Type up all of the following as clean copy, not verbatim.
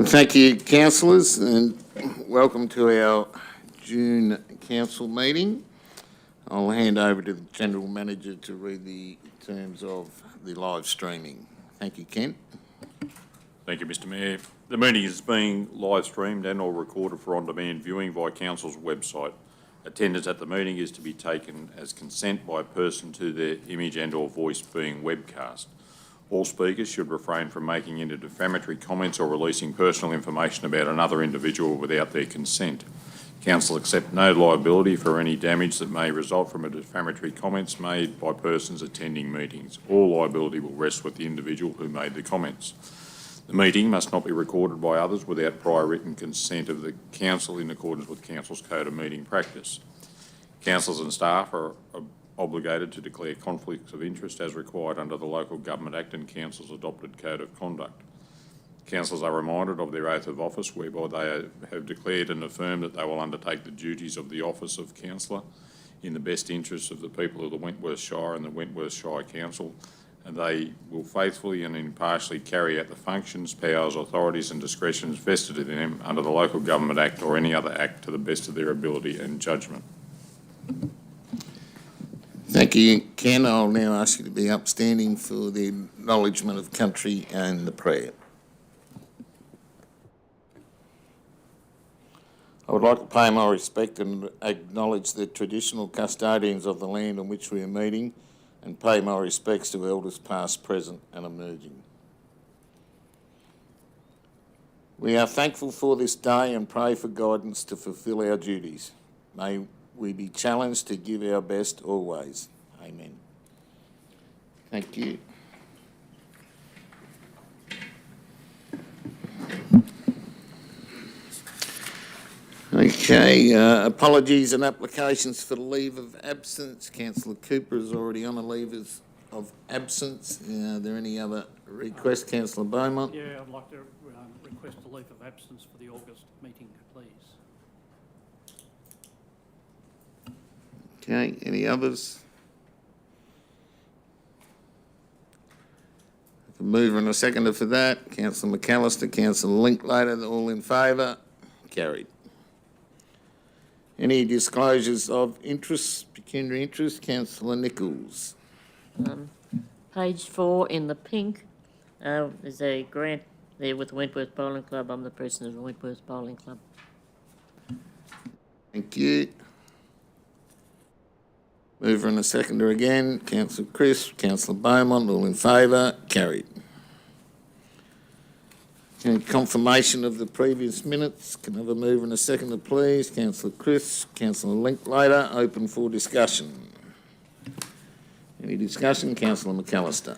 Thank you, councillors, and welcome to our June council meeting. I'll hand over to the General Manager to read the terms of the live streaming. Thank you, Kent. Thank you, Mr Mayor. The meeting is being live streamed and or recorded for on-demand viewing via Council's website. Attendance at the meeting is to be taken as consent by a person to their image and or voice being webcast. All speakers should refrain from making any defamatory comments or releasing personal information about another individual without their consent. Council accept no liability for any damage that may result from a defamatory comments made by persons attending meetings. All liability will rest with the individual who made the comments. The meeting must not be recorded by others without prior written consent of the Council in accordance with Council's Code of Meeting Practice. Councillors and staff are obligated to declare conflicts of interest as required under the Local Government Act and Council's adopted Code of Conduct. Councillors are reminded of their oath of office whereby they have declared and affirmed that they will undertake the duties of the office of councillor in the best interests of the people of the Wentworth Shire and the Wentworth Shire Council, and they will faithfully and impartially carry out the functions, powers, authorities and discretions vested in them under the Local Government Act or any other act to the best of their ability and judgment. Thank you, Ken. I'll now ask you to be upstanding for the acknowledgement of country and the prayer. I would like to pay my respect and acknowledge the traditional custodians of the land on which we are meeting and pay my respects to elders past, present and emerging. We are thankful for this day and pray for guidance to fulfil our duties. May we be challenged to give our best always. Amen. Thank you. Okay, apologies and applications for the leave of absence. Councillor Cooper is already on a leave of absence. Are there any other requests? Councillor Beaumont? Yeah, I'd like to request a leave of absence for the August meeting, please. Okay, any others? A mover and a seconder for that. Councillor McAllister, Councillor Linklater, all in favour? Carried. Any disclosures of interest, pecuniary interest? Councillor Nichols. Page 4 in the pink, there's a grant there with the Wentworth Bowling Club. I'm the president of the Wentworth Bowling Club. Thank you. Mover and a seconder again. Councillor Crisp, Councillor Beaumont, all in favour? Carried. And confirmation of the previous minutes. Can I have a mover and a seconder, please? Councillor Crisp, Councillor Linklater, open for discussion. Any discussion? Councillor McAllister.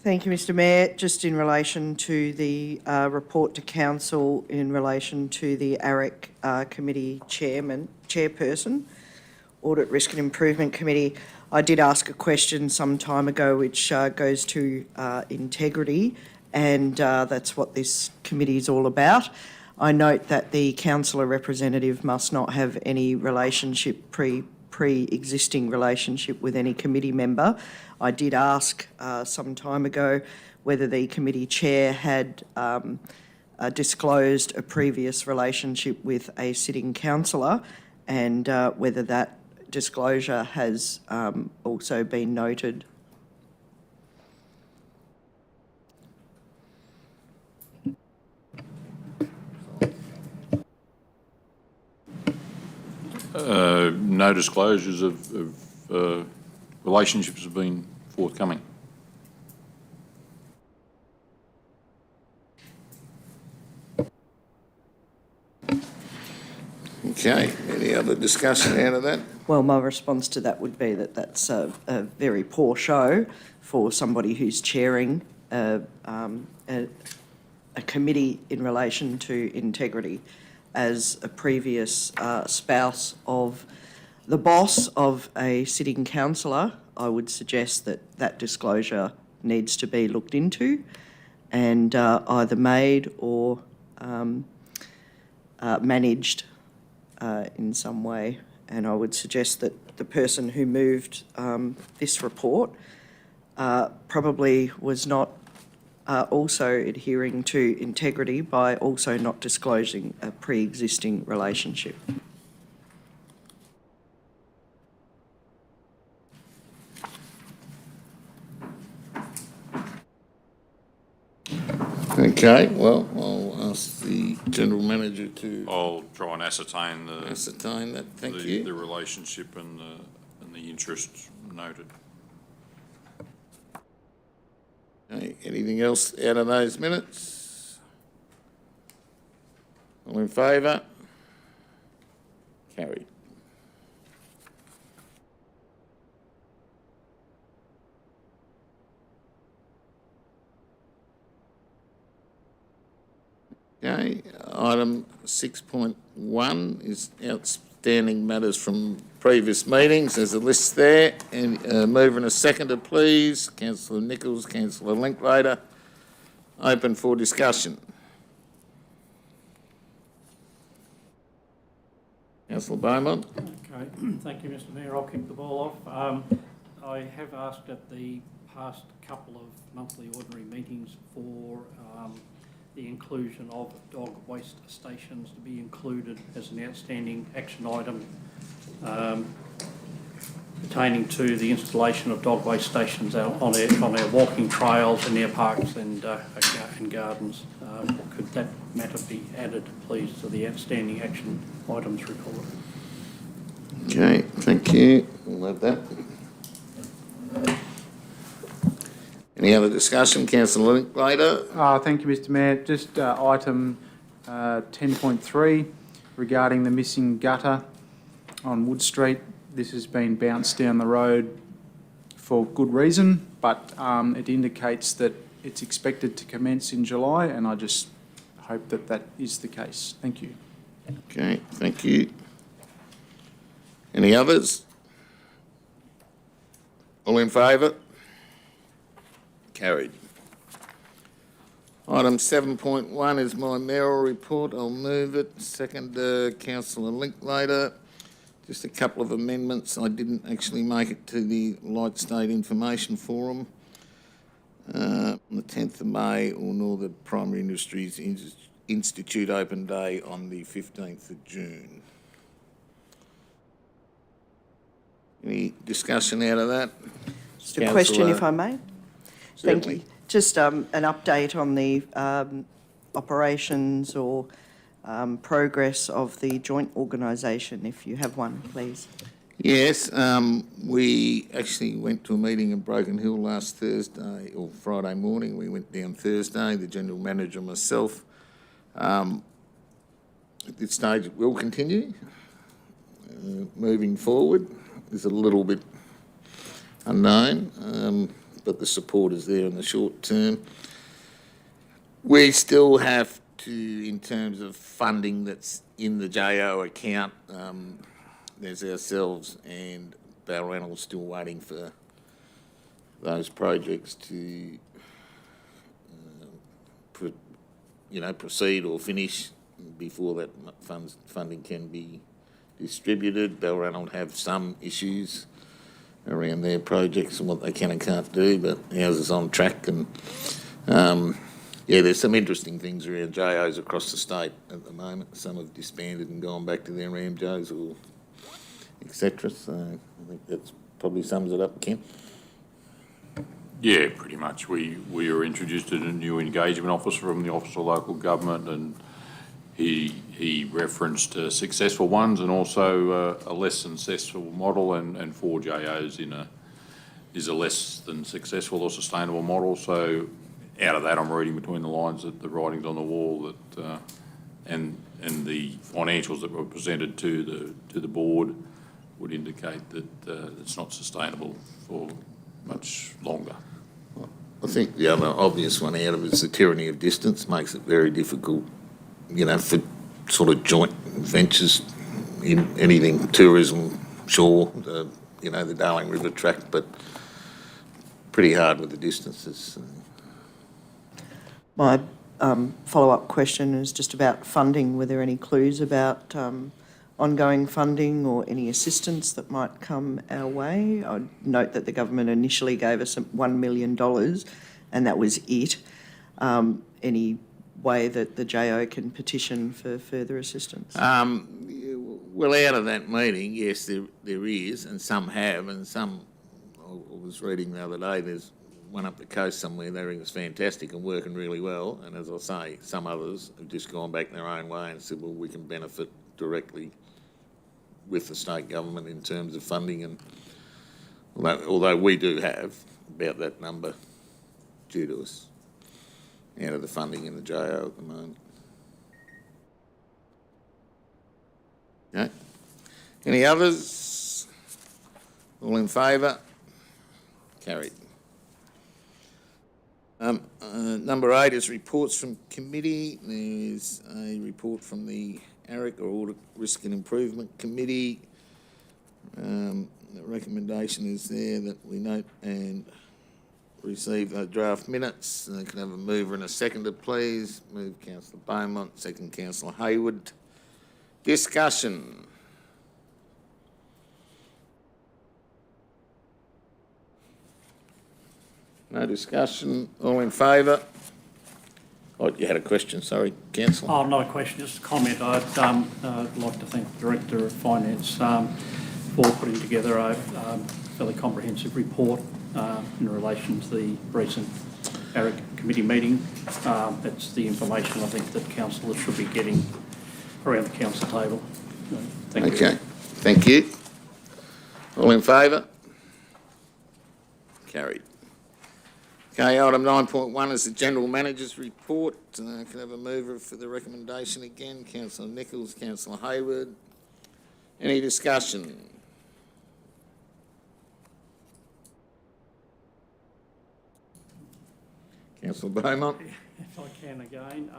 Thank you, Mr Mayor. Just in relation to the report to Council in relation to the AREC Committee Chairperson, Audit, Risk and Improvement Committee, I did ask a question some time ago which goes to integrity, and that's what this committee is all about. I note that the councillor representative must not have any relationship, pre-existing relationship with any committee member. I did ask some time ago whether the committee chair had disclosed a previous relationship with a sitting councillor, and whether that disclosure has also been noted. No disclosures of relationships have been forthcoming. Okay, any other discussion out of that? Well, my response to that would be that that's a very poor show for somebody who's chairing a committee in relation to integrity. As a previous spouse of the boss of a sitting councillor, I would suggest that that disclosure needs to be looked into and either made or managed in some way. And I would suggest that the person who moved this report probably was not are also adhering to integrity by also not disclosing a pre-existing relationship. Okay, well, I'll ask the General Manager to I'll try and ascertain ascertain that. Thank you. the relationship and the interest noted. Okay, anything else out of those minutes? All in favour? Carried. Okay, item 6.1 is outstanding matters from previous meetings. There's a list there. And mover and a seconder, please. Councillor Nichols, Councillor Linklater. Open for discussion. Councillor Beaumont. Okay, thank you, Mr Mayor. I'll kick the ball off. I have asked at the past couple of monthly ordinary meetings for the inclusion of dog waste stations to be included as an outstanding action item pertaining to the installation of dog waste stations on our walking trails in our parks and gardens. Could that matter be added, please, to the outstanding action items report? Okay, thank you. We'll have that. Any other discussion? Councillor Linklater. Thank you, Mr Mayor. Just item 10.3 regarding the missing gutter on Wood Street. This has been bounced down the road for good reason, but it indicates that it's expected to commence in July, and I just hope that that is the case. Thank you. Okay, thank you. Any others? All in favour? Carried. Item 7.1 is my mayoral report. I'll move it. Second, Councillor Linklater. Just a couple of amendments. I didn't actually make it to the Light State Information Forum on the 10th of May, or nor the Primary Industries Institute Open Day on the 15th of June. Any discussion out of that? Just a question, if I may. Thank Certainly. you. Just an update on the operations or progress of the joint organisation, if you have one, please. Yes, we actually went to a meeting in Broken Hill last Thursday, or Friday morning. We went down Thursday, the General Manager and myself. At this stage, it will continue. Moving forward, there's a little bit unknown, but the support is there in the short term. We still have to, in terms of funding that's in the JO account, there's ourselves and Balranald still waiting for those projects to, proceed or finish before that funding can be distributed. Balranald have some issues around their projects and what they can and can't do, but ours is on track. And there's some interesting things around JOs across the state at the moment. Some have disbanded and gone back to their RAMJOs or etc. So I think that probably sums it up, Ken. Yeah, pretty much. We were introduced to a new engagement officer from the Office of Local Government, and he referenced successful ones and also a less successful model, and 4 JOs is a less than successful or sustainable model. So out of that, I'm reading between the lines that the writing's on the wall that and the financials that were presented to the board would indicate that it's not sustainable for much longer. I think the other obvious one out of it is the tyranny of distance. Makes it very difficult, for sort of joint ventures in anything, tourism, shore, the Darling River tract, but pretty hard with the distances. My follow-up question is just about funding. Were there any clues about ongoing funding or any assistance that might come our way? I note that the government initially gave us $1 million and that was it. any way that the JO can petition for further assistance? Well, out of that meeting, yes, there is, and some have, and some, I was reading the other day, there's one up the coast somewhere, they think it's fantastic and working really well, and as I say, some others have just gone back their own way and said, well, we can benefit directly with the state government in terms of funding, and although we do have about that number due to us out of the funding in the JO at the moment. Okay. Any others? All in favour? Carried. Number 8 is reports from committee. There's a report from the ARIC, or Audit Risk and Improvement Committee. The recommendation is there that we note and receive the draft minutes. Can I have a mover and a seconder, please? Move Councillor Beaumont, second Councillor Hayward. Discussion. No discussion. All in favour? Oh, you had a question, sorry, Councillor. Oh, not a question, just a comment. I'd like to thank the Director of Finance for putting together a fairly comprehensive report in relation to the recent ARIC committee meeting. That's the information I think that councillors should be getting around the council table. Thank you. Okay, thank you. All in favour? Carried. Okay, item 9.1 is the General Manager's Report. Can I have a mover for the recommendation again? Councillor Nichols, Councillor Hayward. Any discussion? Councillor Beaumont. If I can again,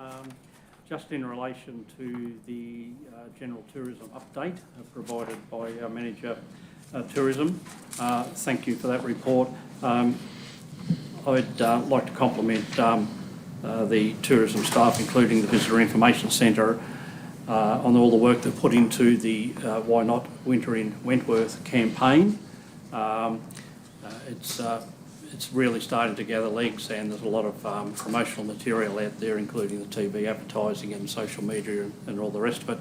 just in relation to the general tourism update provided by our Manager Tourism, thank you for that report. I'd like to compliment the tourism staff, including the Visitor Information Centre, on all the work they've put into the Why Not Winter in Wentworth campaign. It's really starting to gather legs, and there's a lot of promotional material out there, including the TV advertising and social media and all the rest of it.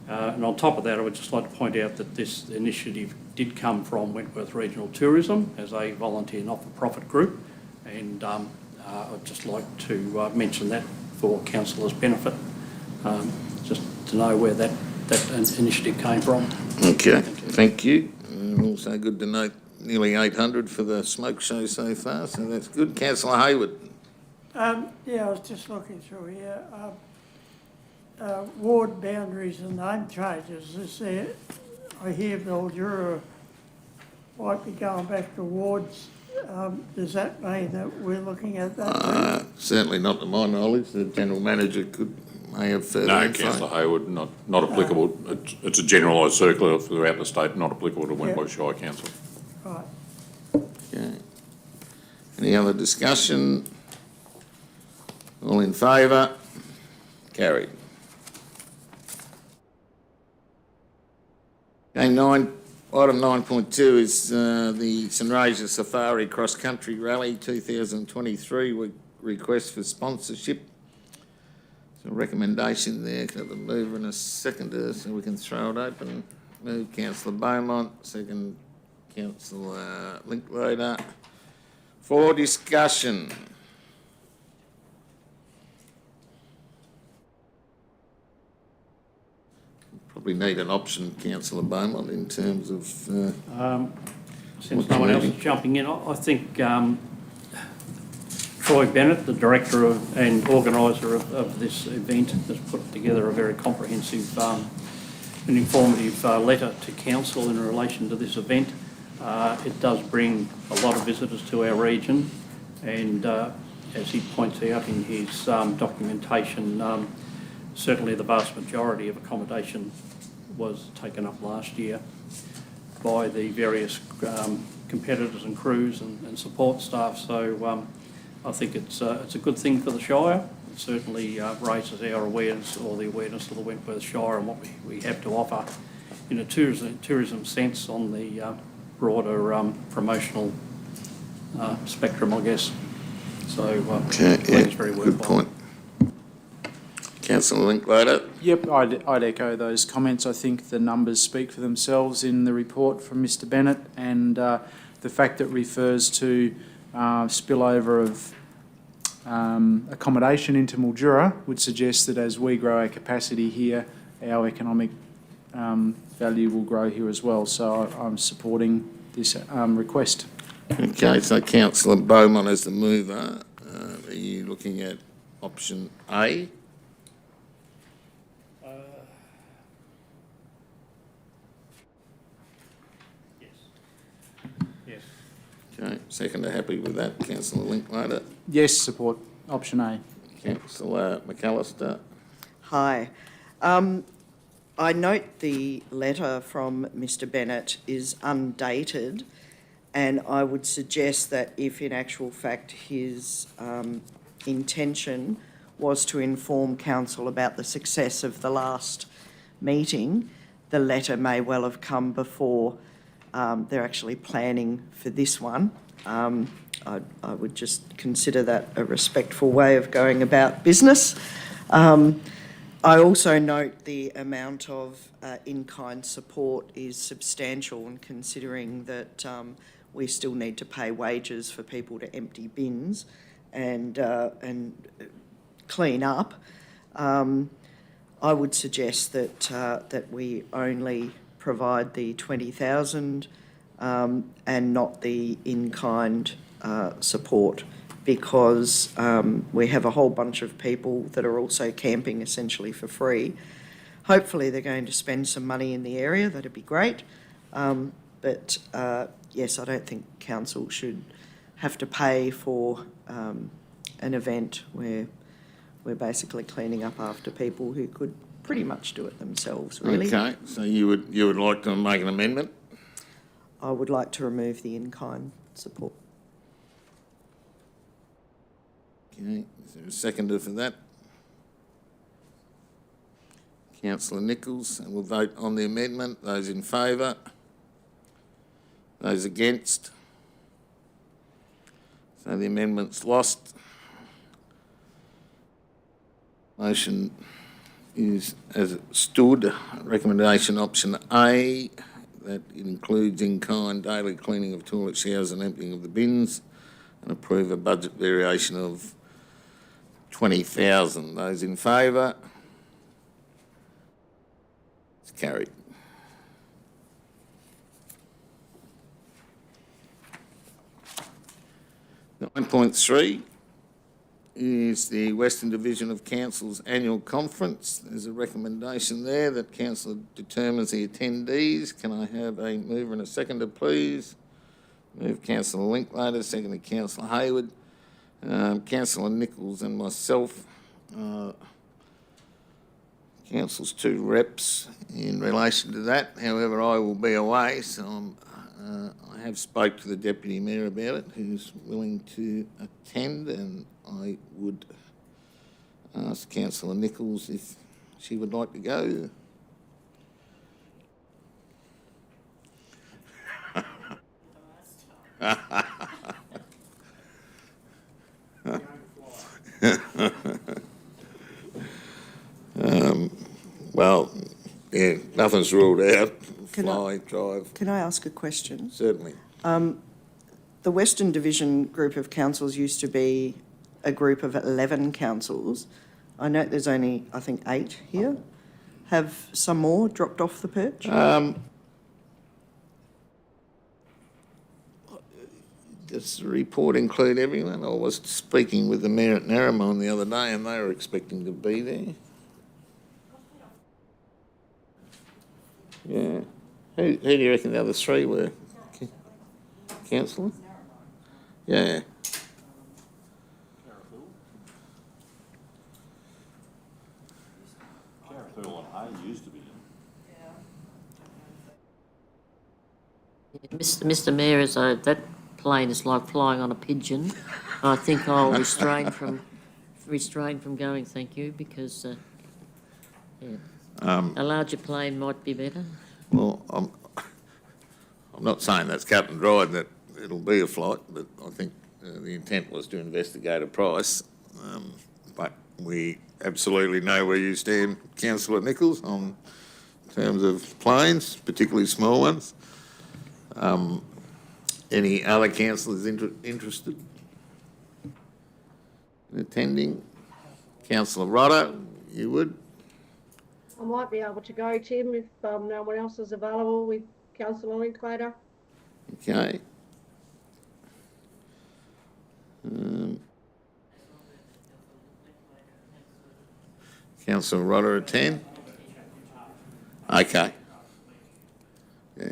And on top of that, I would just like to point out that this initiative did come from Wentworth Regional Tourism as a volunteer not-for-profit group, and I'd just like to mention that for councillors' benefit, just to know where that initiative came from. Okay, thank you. Also good to note nearly 800 for the smoke show so far, so that's good. Councillor Hayward. Yeah, I was just looking through here. Ward boundaries and name changes. Is there, I hear Mildura might be going back to wards. Does that mean that we're looking at that? Certainly not to my knowledge. The General Manager may have further No, info. Councillor Hayward, not applicable. It's a generalised circular throughout the state, not applicable to Wentworth Shire Council. Right. Okay. Any other discussion? All in favour? Carried. Okay, item 9.2 is the St Regis Safari Cross Country Rally 2023 request for sponsorship. So recommendation there, can I have a mover and a seconder so we can throw it open? Move Councillor Beaumont, second Councillor Linklater. For discussion. Probably need an option, Councillor Beaumont, in terms of... Since no one else is jumping in, I think Troy Bennett, the director and organiser of this event, has put together a very comprehensive and informative letter to council in relation to this event. It does bring a lot of visitors to our region, and as he points out in his documentation, certainly the vast majority of accommodation was taken up last year by the various competitors and crews and support staff. So I think it's a good thing for the Shire. It certainly raises our awareness, or the awareness of the Wentworth Shire and what we have to offer in a tourism sense on the broader promotional spectrum, I guess. So Okay, I think yeah, it's very good worthwhile. point. Councillor Linklater? Yep, I'd echo those comments. I think the numbers speak for themselves in the report from Mr Bennett, and the fact that it refers to spillover of accommodation into Mildura would suggest that as we grow our capacity here, our economic value will grow here as well. So I'm supporting this request. Okay, so councillor Beaumont as the mover. Are you looking at option A? Yes. Yes. Okay, seconder happy with that. Councillor Linklater? Yes, support option A. Councillor McAllister? Hi. I note the letter from Mr Bennett is undated, and I would suggest that if in actual fact his intention was to inform council about the success of the last meeting, the letter may well have come before they're actually planning for this one. I would just consider that a respectful way of going about business. I also note the amount of in-kind support is substantial, and considering that we still need to pay wages for people to empty bins and clean up, I would suggest that we only provide the 20,000 and not the in-kind support, because we have a whole bunch of people that are also camping essentially for free. Hopefully they're going to spend some money in the area, that'd be great. But yes, I don't think council should have to pay for an event where we're basically cleaning up after people who could pretty much do it themselves, really. Okay, so you would like to make an amendment? I would like to remove the in-kind support. Okay, is there a seconder for that? Councillor Nichols, and we'll vote on the amendment. Those in favour? Those against? So the amendment's lost. Motion is as it stood. Recommendation option A, that includes in-kind daily cleaning of toilet showers and emptying of the bins, and approve a budget variation of 20,000. Those in favour? It's carried. .3 is the Western Division of Council's annual conference. There's a recommendation there that council determines the attendees. Can I have a mover and a seconder, please? Move Councillor Linklater, seconded Councillor Hayward. Councillor Nichols and myself, council's two reps in relation to that. However, I will be away, so I have spoke to the Deputy Mayor about it, who's willing to attend, and I would ask Councillor Nichols if she would like to go. Well, yeah, nothing's ruled out. Fly, drive, Can I ask a question? certainly. The Western Division group of councils used to be a group of 11 councils. I note there's only, I think, 8 here. Have some more dropped off the perch? Does the report include everyone? I was speaking with the mayor at Narromine the other day, and they were expecting to be there. Yeah. Who do you reckon the other 3 were? Councillor? Yeah. Carrick and Hay used to be in. Mr Mayor, that plane is like flying on a pigeon. I think I'll restrain from going, thank you, because a larger plane might be better. Well, I'm not saying that's cut and dried that it'll be a flight, but I think the intent was to investigate a price, but we absolutely know where you stand, councillor Nichols, on terms of planes, particularly small ones. Any other councillors interested in attending? Councillor Rodder, you would? I might be able to go, Tim, if no one else is available with councillor Linklater. Okay. Councillor Rodder attend? Okay. Yeah.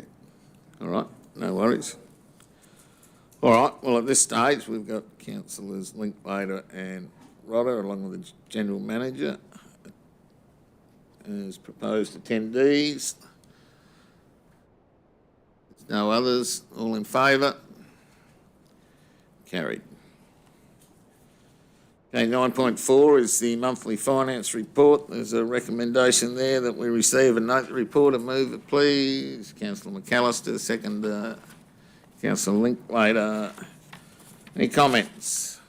All right, no worries. All right, well, at this stage, we've got councillors Linklater and Rodder, along with the General Manager, as proposed attendees. No others, all in favour? Carried. Okay, 9.4 is the monthly finance report. There's a recommendation there that we receive a note report and move it, please. Councillor McAllister, second, Councillor Linklater. Any comments?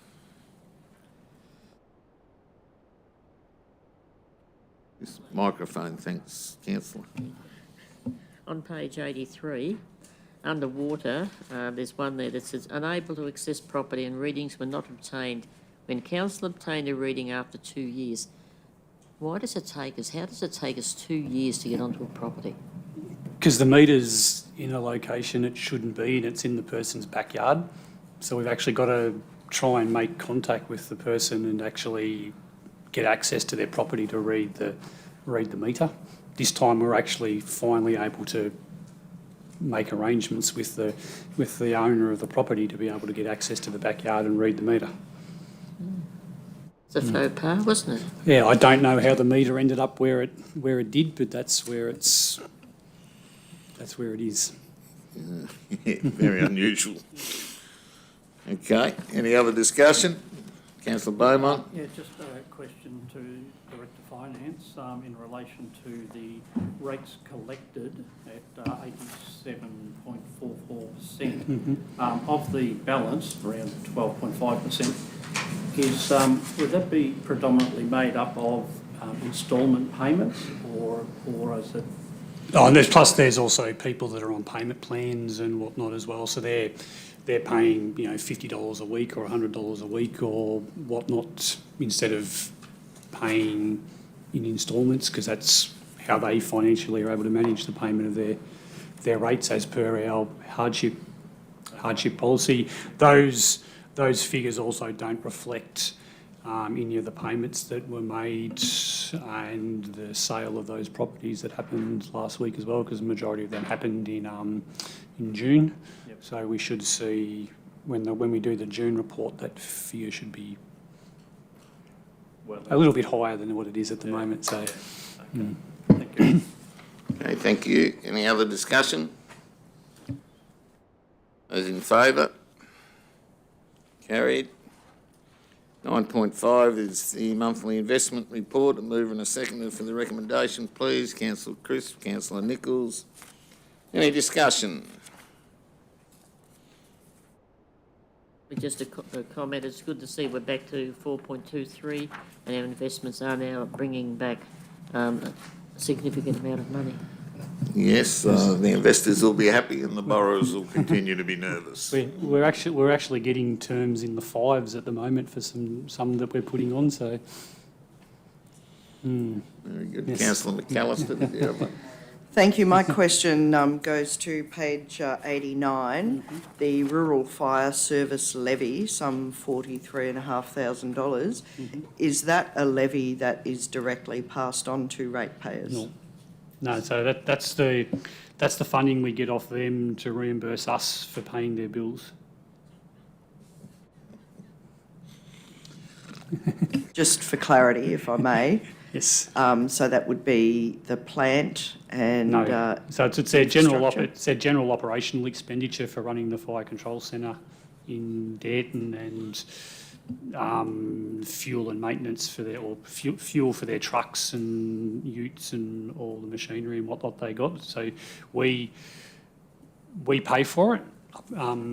This microphone, thanks, councillor. On page 83, underwater, there's one there that says, unable to access property and readings were not obtained when council obtained a reading after 2 years. Why does it take us, how does it take us 2 years to get onto a property? Because the meter's in a location it shouldn't be and it's in the person's backyard. So we've actually got to try and make contact with the person and actually get access to their property to read the meter. This time we're actually finally able to make arrangements with the owner of the property to be able to get access to the backyard and read the meter. It's a faux pas, wasn't it? Yeah, I don't know how the meter ended up where it did, but that's where it is. Yeah, very unusual. Okay, any other discussion? Councillor Beaumont? Yeah, just a question to Director Finance in relation to the rates collected at 87.44%. Of the balance, around 12.5%, would that be predominantly made up of instalment payments or is it? Oh, and there's also people that are on payment plans and whatnot as well. So they're paying $50 a week or $100 a week or whatnot instead of paying in instalments, because that's how they financially are able to manage the payment of their rates as per our hardship policy. Those figures also don't reflect any of the payments that were made and the sale of those properties that happened last week as well, because the majority of them happened in June. Yep. So we should see when we do the June report, that figure should be a little bit higher than what it is at the moment. So, Thank you. Okay, thank you. Any other discussion? Those in favour? Carried. 9.5 is the monthly investment report. A mover and a seconder for the recommendation, please. Councillor Crisp, Councillor Nichols. Any discussion? Just a comment, it's good to see we're back to 4.23 and our investments are now bringing back a significant amount of money. Yes, the investors will be happy and the borrowers will continue to be nervous. we're actually getting terms in the 5s at the moment for some that we're putting on. So, Very good. Yes. Councillor McAllister, did you have one? Thank you. My question goes to page 89, the Rural Fire Service levy, some $43,500. Is that a levy that is directly passed on to ratepayers? no. So that's the funding we get off them to reimburse us for paying their bills. Just for clarity, if I may. Yes. So that would be the plant and No. So it's their general infrastructure? it's their general operational expenditure for running the fire control centre in Dayton and fuel and maintenance for fuel for their trucks and utes and all the machinery and whatnot they got. So we pay for it.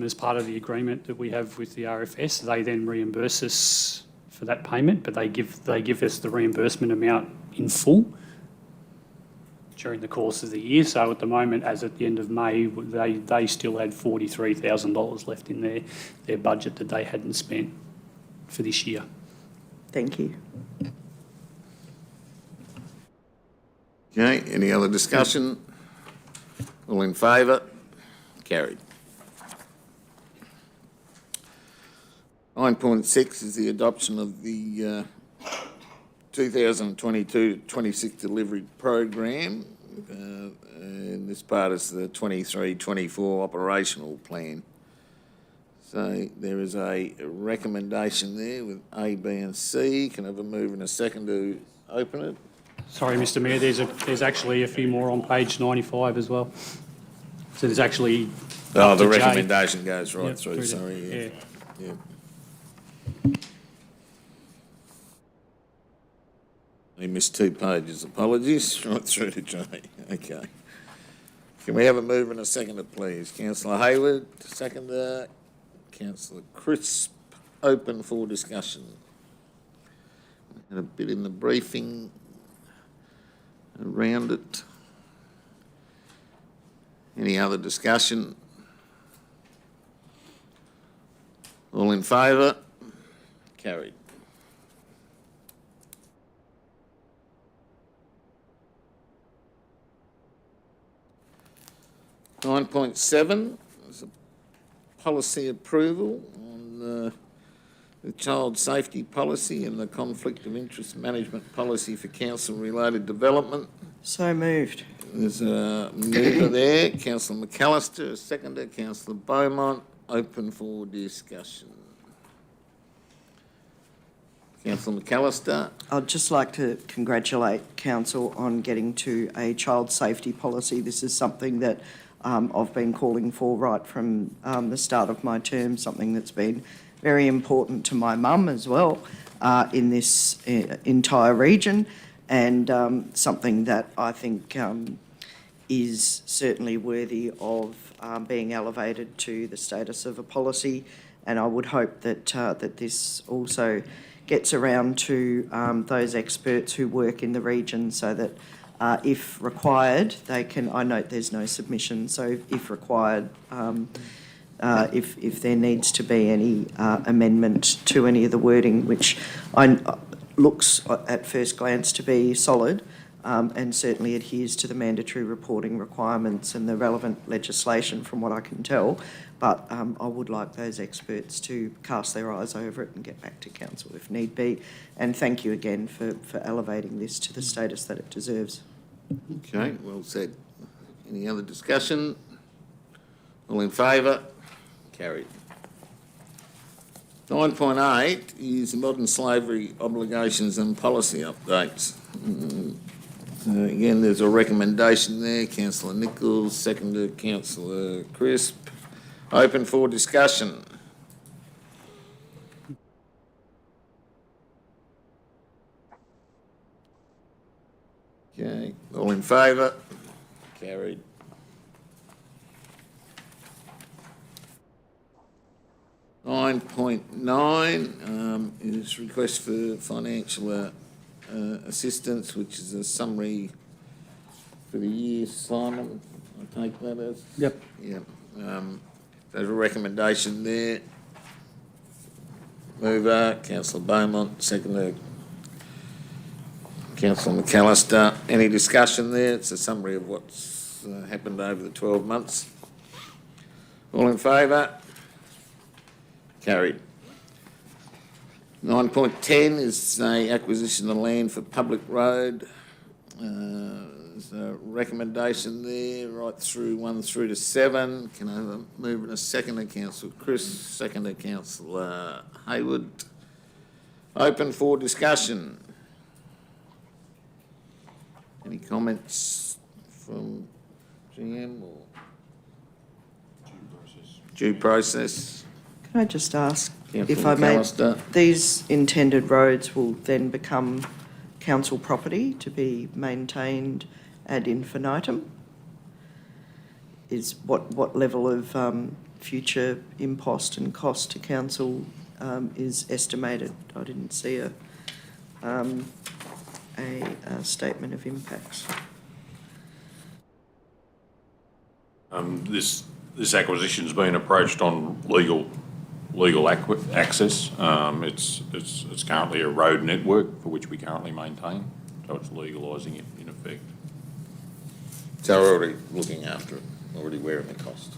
as part of the agreement that we have with the RFS. They then reimburse us for that payment, but they give us the reimbursement amount in full during the course of the year. So at the moment, as at the end of May, they still had $43,000 left in their budget that they hadn't spent for this year. Thank you. Okay, any other discussion? All in favour? Carried. 9.6 is the adoption of the 2022-26 delivery program. And this part is the 23-24 operational plan. So there is a recommendation there with A, B and C. Can I have a move and a second to open it? Sorry, Mr Mayor, there's actually a few more on page 95 as well. So there's actually... Oh, up the to J. recommendation goes right Yep, through, to- sorry, yeah. We missed 2 pages, apologies, right through to J, okay. Can we have a move and a seconder, please? Councillor Hayward, seconder. Councillor Crisp, open for discussion. Had a bit in the briefing around it. Any other discussion? All in favour? Carried. Nine point seven is a policy approval on the child safety policy and the conflict of interest management policy for council-related development. So moved. There's a mover there, Councillor McAllister, a seconder, Councillor Beaumont, open for discussion. Councillor McAllister. I'd just like to congratulate Council on getting to a child safety policy. This is something that I've been calling for right from the start of my term, something that's been very important to my mum as well in this entire region, and something that I think is certainly worthy of being elevated to the status of a policy. And I would hope that that this also gets around to those experts who work in the region, so that if required, they can, I note there's no submission, so if required, if there needs to be any amendment to any of the wording, which looks at first glance to be solid, and certainly adheres to the mandatory reporting requirements and the relevant legislation from what I can tell, but I would like those experts to cast their eyes over it and get back to council if need be. And thank you again for elevating this to the status that it deserves. Okay, well said. Any other discussion? All in favour? Carried. 9.8 is modern slavery obligations and policy updates. Again, there's a recommendation there, Councillor Nichols, seconded Councillor Crisp. Open for discussion. Okay, all in favour? Carried. Nine point nine is request for financial assistance, which is a summary for the year. Simon, I take that as? Yep. Yeah. There's a recommendation there. Mover, Councillor Beaumont, seconder, Councillor McAllister. Any discussion there? It's a summary of what's happened over the 12 months. All in favour? Carried. 9.10 is a acquisition of land for public road. There's a recommendation there right through 1 through to 7. Can I have a move and a seconder? Councillor Chris, seconder Councillor Hayward. Open for discussion. Any comments from GM or? Due process. Can I just ask, if Councillor I may, McAllister. these intended roads will then become council property to be maintained ad infinitum? Is what level of future impost and cost to council is estimated. I didn't see a statement of impacts. This acquisition's been approached on legal access. It's currently a road network for which we currently maintain, so it's legalising it in effect. So we're already looking after it, already wearing the cost.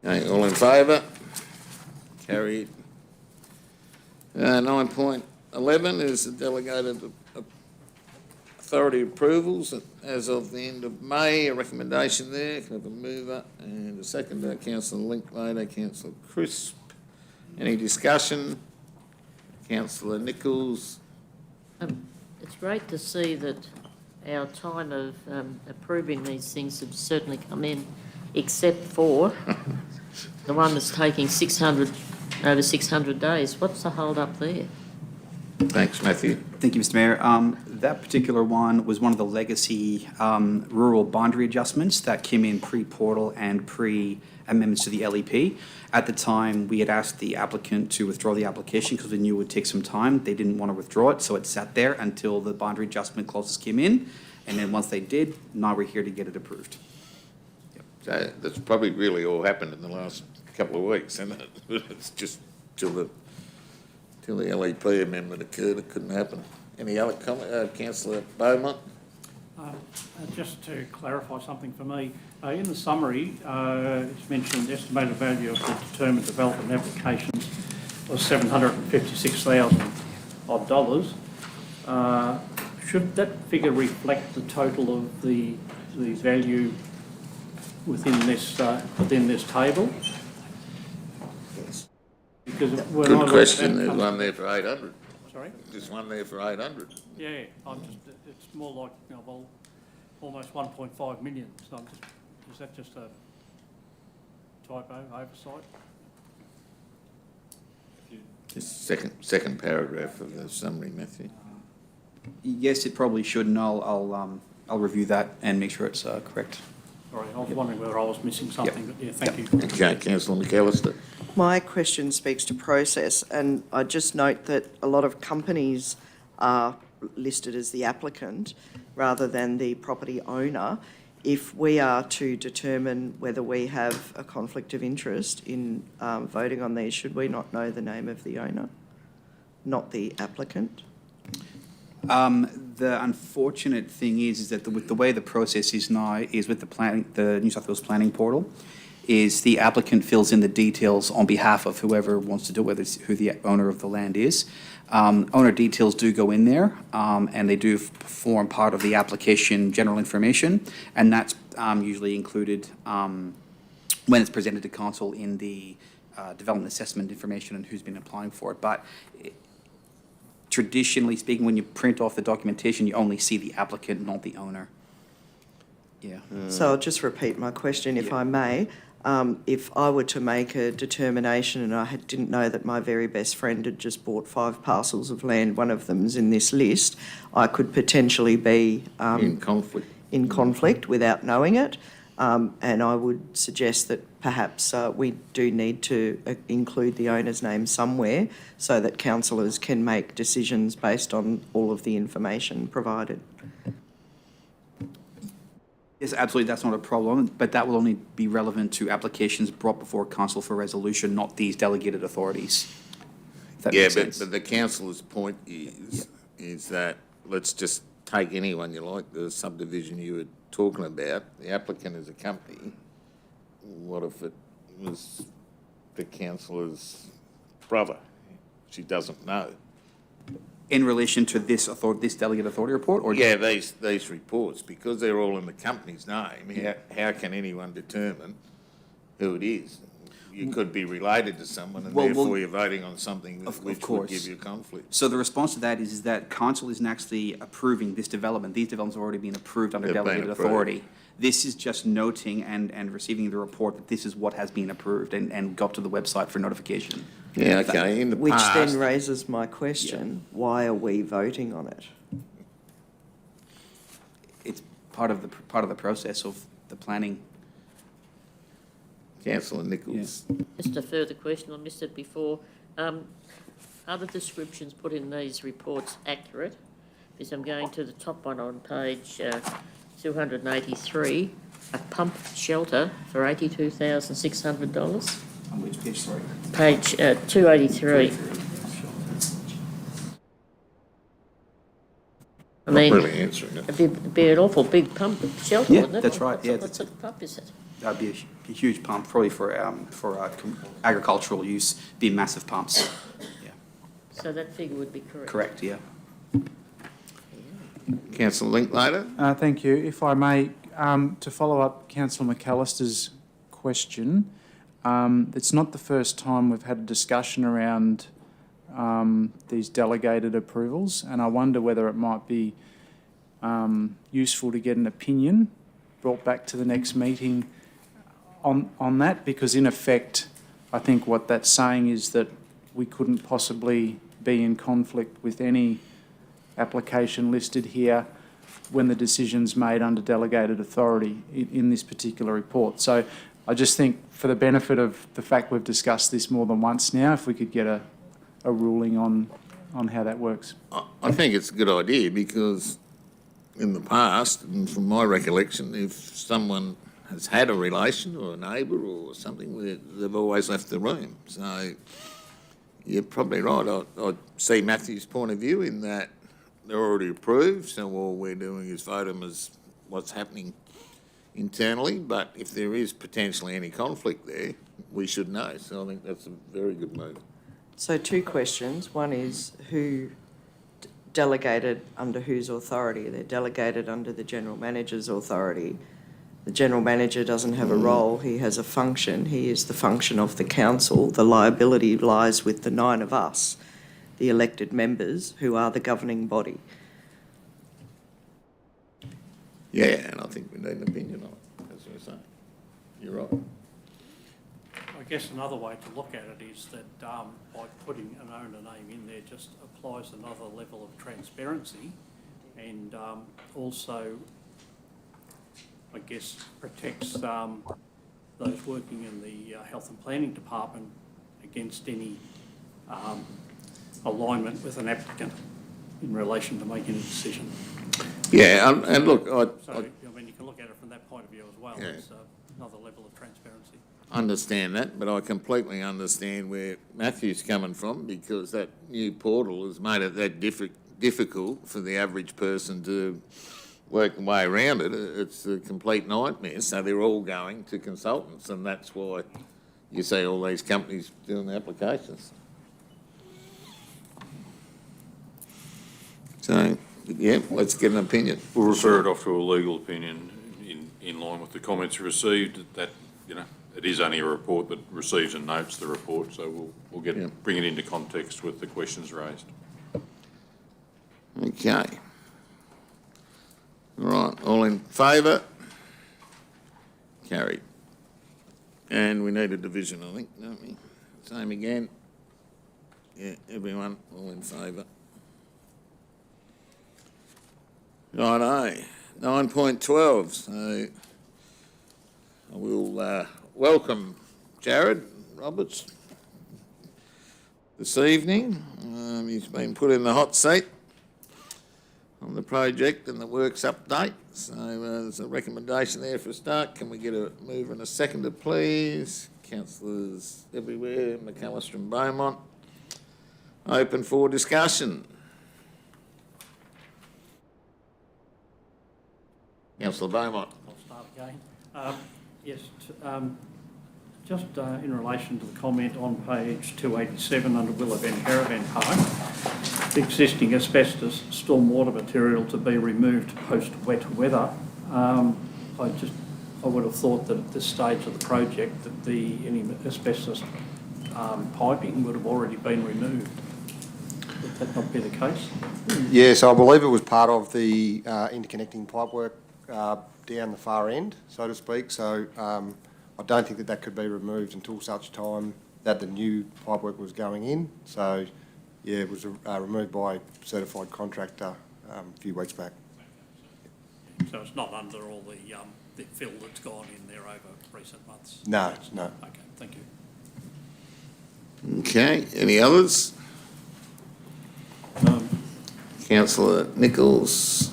Okay, all in favour? Carried. 9.11 is the delegated authority approvals as of the end of May. A recommendation there. Can I have a mover and a seconder? Councillor Linklater, Councillor Crisp. Any discussion? Councillor Nichols. It's great to see that our time of approving these things have certainly come in, except for the one that's taking over 600 days. What's the hold up there? Thanks, Matthew. Thank you, Mr. Mayor. That particular one was one of the legacy rural boundary adjustments that came in pre-portal and pre-amendments to the LEP. At the time, we had asked the applicant to withdraw the application because we knew it would take some time. They didn't want to withdraw it, so it sat there until the boundary adjustment clauses came in. And then once they did, now we're here to get it approved. So that's probably really all happened in the last couple of weeks, isn't it? It's just till the LEP amendment occurred, it couldn't happen. Any other comment, Councillor Beaumont? Just to clarify something for me, in the summary, it's mentioned estimated value of the determined development applications was $756,000 odd. Should that figure reflect the total of the value within this table? Yes. Because when I Good looked question, at- there's one there for 800. Sorry? There's one there for 800. Yeah, it's more like, almost 1.5 million, so is that just a typo, oversight? Just second paragraph of the summary, Matthew. Yes, it probably should, and I'll review that and make sure it's correct. Sorry, I was wondering whether I was missing something, but yeah, thank you. Okay, Councillor McAllister. My question speaks to process, and I just note that a lot of companies are listed as the applicant rather than the property owner. If we are to determine whether we have a conflict of interest in voting on these, should we not know the name of the owner, not the applicant? The unfortunate thing is that with the way the process is now is with the New South Wales Planning Portal, is the applicant fills in the details on behalf of whoever wants to do it, whether it's who the owner of the land is. Owner details do go in there, and they do form part of the application general information, and that's usually included when it's presented to council in the development assessment information and who's been applying for it. But traditionally speaking, when you print off the documentation, you only see the applicant, not the owner. Yeah. So I'll just repeat my question, if I may. If I were to make a determination and I didn't know that my very best friend had just bought 5 parcels of land, one of them's in this list, I could potentially be In conflict. without knowing it. And I would suggest that perhaps we do need to include the owner's name somewhere so that councillors can make decisions based on all of the information provided. Yes, absolutely, that's not a problem, but that will only be relevant to applications brought before council for resolution, not these delegated authorities. If that Yeah, makes sense. but the councillor's point is that, let's just take anyone you like, the subdivision you were talking about, the applicant is a company. What if it was the councillor's brother? She doesn't know. In relation to this delegate authority report, or? Yeah, these reports, because they're all in the company's name, how can anyone determine who it is? You could be related to someone and therefore you're voting on something which would give you conflict. So the response to that is that council isn't actually approving this development. These developments have already been approved under They've been delegated approved. authority. This is just noting and receiving the report that this is what has been approved and got to the website for notification. Yeah, okay, in the Which past. then raises my question, why are we voting on it? It's part of the process of the planning Councillor Nichols. Just a further question, I missed it before. Are the descriptions put in these reports accurate? Because I'm going to the top one on page 283, a pump shelter for $82,600. On which page, sorry? Page 283. I Not mean, really answering it. it'd be an awful big pump shelter, Yeah, wouldn't it? that's right, yeah, What sort of pump is it? That'd be a huge pump, probably for agricultural use, be massive pumps. Yeah, So that figure would be correct? correct, yeah. Councillor Linklater. Thank you. If I may, to follow up Councillor McAllister's question, it's not the first time we've had a discussion around these delegated approvals, and I wonder whether it might be useful to get an opinion brought back to the next meeting on that, because in effect, I think what that's saying is that we couldn't possibly be in conflict with any application listed here when the decision's made under delegated authority in this particular report. So I just think, for the benefit of the fact we've discussed this more than once now, if we could get a ruling on how that works. I think it's a good idea because in the past, and from my recollection, if someone has had a relation or a neighbour or something, they've always left the room. So you're probably right. I see Matthew's point of view in that they're already approved, so all we're doing is vote them as what's happening internally. But if there is potentially any conflict there, we should know. So I think that's a very good move. So two questions. One is who delegated under whose authority? They're delegated under the General Manager's authority. The General Manager doesn't have a role, he has a function. He is the function of the council. The liability lies with the 9 of us, the elected members, who are the governing body. Yeah, and I think we need an opinion on it, as I say. You're right. I guess another way to look at it is that by putting an owner name in there just applies another level of transparency and also, I guess, protects those working in the Health and Planning Department against any alignment with an applicant in relation to making a decision. Yeah, and look, So, I mean, you can look at it from that point of view as well. Yeah. It's another level of transparency. I understand that, but I completely understand where Matthew's coming from, because that new portal has made it that difficult for the average person to work their way around it. It's a complete nightmare. So they're all going to consultants, and that's why you see all these companies doing the applications. So, yeah, let's get an opinion. We'll refer it off to a legal opinion in line with the comments received, that, you know, it is only a report that receives and notes the report, so we'll bring it into context with the questions raised. Okay. All right, all in favour? Carried. And we need a division, I think, don't we? Same again. Yeah, everyone, all in favour. Righto, 9.12, so I will welcome Jared Roberts this evening. He's been put in the hot seat on the project and the works update. So there's a recommendation there for a start. Can we get a mover and a seconder, please? Councillors everywhere, McAllister and Beaumont. Open for discussion. Councillor Beaumont. I'll start again. Yes, just in relation to the comment on page 287 under Willowbend Caravan Park, the existing asbestos stormwater material to be removed post-wet weather. I would have thought that at this stage of the project that any asbestos piping would have already been removed. Would that not be the case? Yes, I believe it was part of the interconnecting pipework down the far end, so to speak. So I don't think that could be removed until such time that the new pipework was going in. So, yeah, it was removed by a certified contractor a few weeks back. So it's not under all the the fill that's gone in there over recent months? No, no. Okay, thank you. Okay, any others? Councillor Nichols?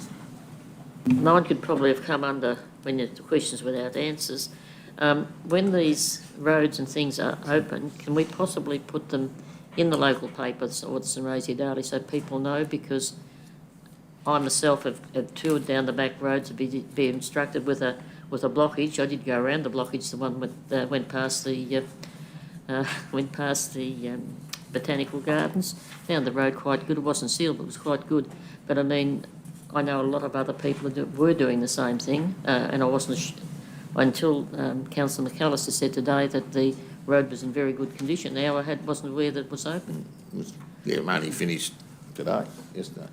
Mine could probably have come under when the questions without answers. When these roads and things are open, can we possibly put them in the local papers or the St Rosie Daily so people know? Because I myself have toured down the back road to be instructed with a blockage. I did go around the blockage, the one went past the botanical gardens. Found the road quite good. It wasn't sealed, but it was quite good. But I mean, I know a lot of other people were doing the same thing, and I wasn't until Councillor McAllister said today that the road was in very good condition. Now I wasn't aware that it was open. Yeah, it only finished today, yesterday.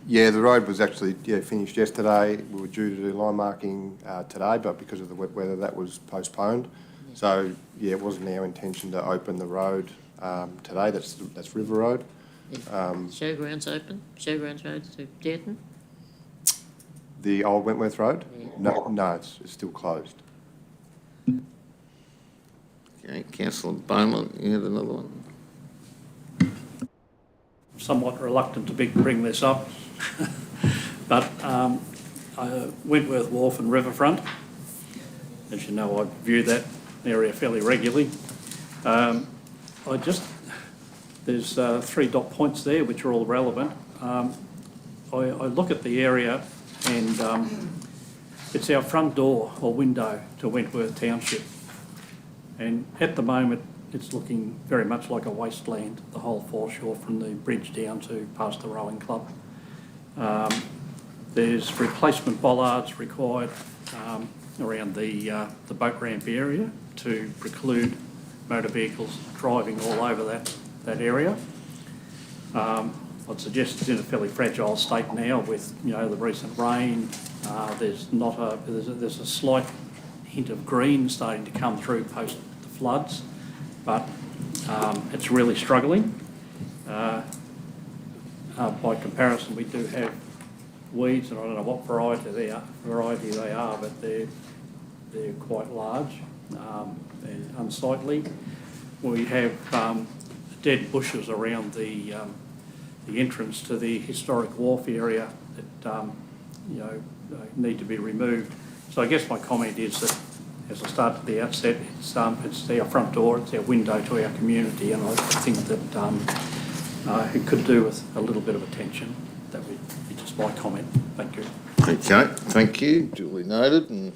Yeah, the road was actually, finished yesterday. We were due to do line marking today, but because of the wet weather, that was postponed. So, it wasn't our intention to open the road today. That's River Road. Showgrounds open? Showgrounds Road to Dearton? The old Wentworth Road? Yeah. No, it's still closed. Okay, Councillor Beaumont, you had another one? Somewhat reluctant to bring this up, but Wentworth Wharf and Riverfront, as you know, I view that area fairly regularly. There's 3 dot points there which are all relevant. I look at the area and it's our front door or window to Wentworth Township, and at the moment it's looking very much like a wasteland, the whole foreshore from the bridge down to past the rowing club. There's replacement bollards required around the boat ramp area to preclude motor vehicles driving all over that area. I'd suggest it's in a fairly fragile state now with the recent rain. There's a slight hint of green starting to come through post the floods, but it's really struggling. By comparison, we do have weeds, and I don't know what variety they are, but they're quite large and unsightly. We have dead bushes around the entrance to the historic wharf area that need to be removed. So I guess my comment is that, as I started at the outset, it's our front door, it's our window to our community, and I think that it could do with a little bit of attention. That would be just my comment. Thank you. Okay, thank you, duly noted. And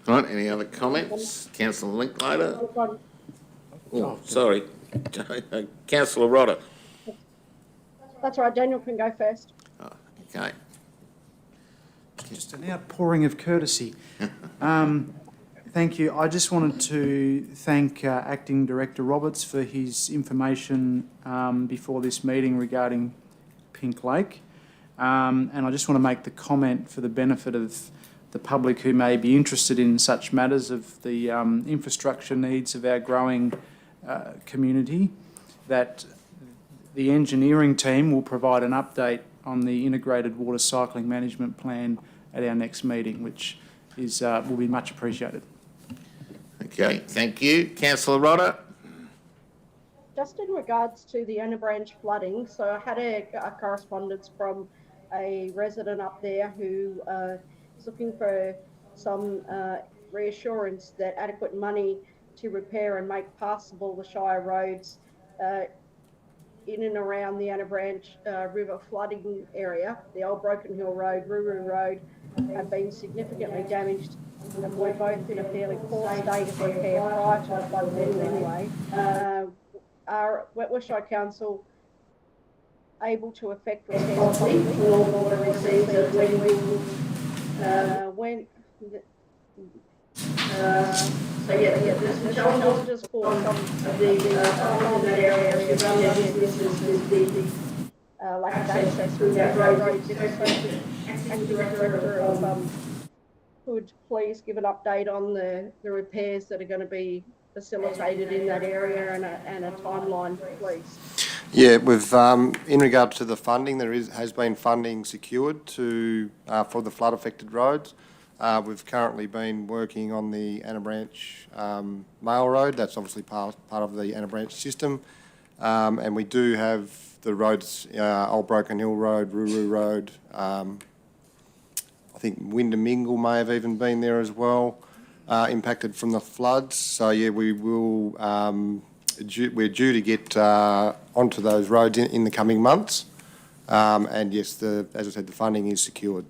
right, any other comments? Councillor Linklater? Oh, sorry, Councillor Rodder. That's right, Daniel can go first. Oh, okay. Just an outpouring of courtesy. Thank you. I just wanted to thank Acting Director Roberts for his information before this meeting regarding Pink Lake. And I just want to make the comment for the benefit of the public who may be interested in such matters of the infrastructure needs of our growing community, that the engineering team will provide an update on the integrated water cycling management plan at our next meeting, which is will be much appreciated. Okay, thank you. Councillor Rodder? Just in regards to the Anna Branch flooding, so I had a correspondence from a resident up there who is looking for some reassurance that adequate money to repair and make passable the Shire roads in and around the Anna Branch River flooding area. The old Broken Hill Road, Ruru Road have been significantly damaged, and we're both in a fairly poor state of repair prior to the flood anyway. Are Wentworth Shire Council able to effect repairs properly? There's challenges for some of the in that area around their businesses with the lack of access through that road. Acting Director could please give an update on the repairs that are going to be facilitated in that area and a timeline, please. Yeah, we've, in regard to the funding, has been funding secured for the flood-affected roads. We've currently been working on the Anna Branch Mail Road. That's obviously part of the Anna Branch system. And we do have the roads, Old Broken Hill Road, Ruru Road. I think Windamingle may have even been there as well, impacted from the floods. So yeah, we will. We're due to get onto those roads in the coming months. And yes, as I said, the funding is secured.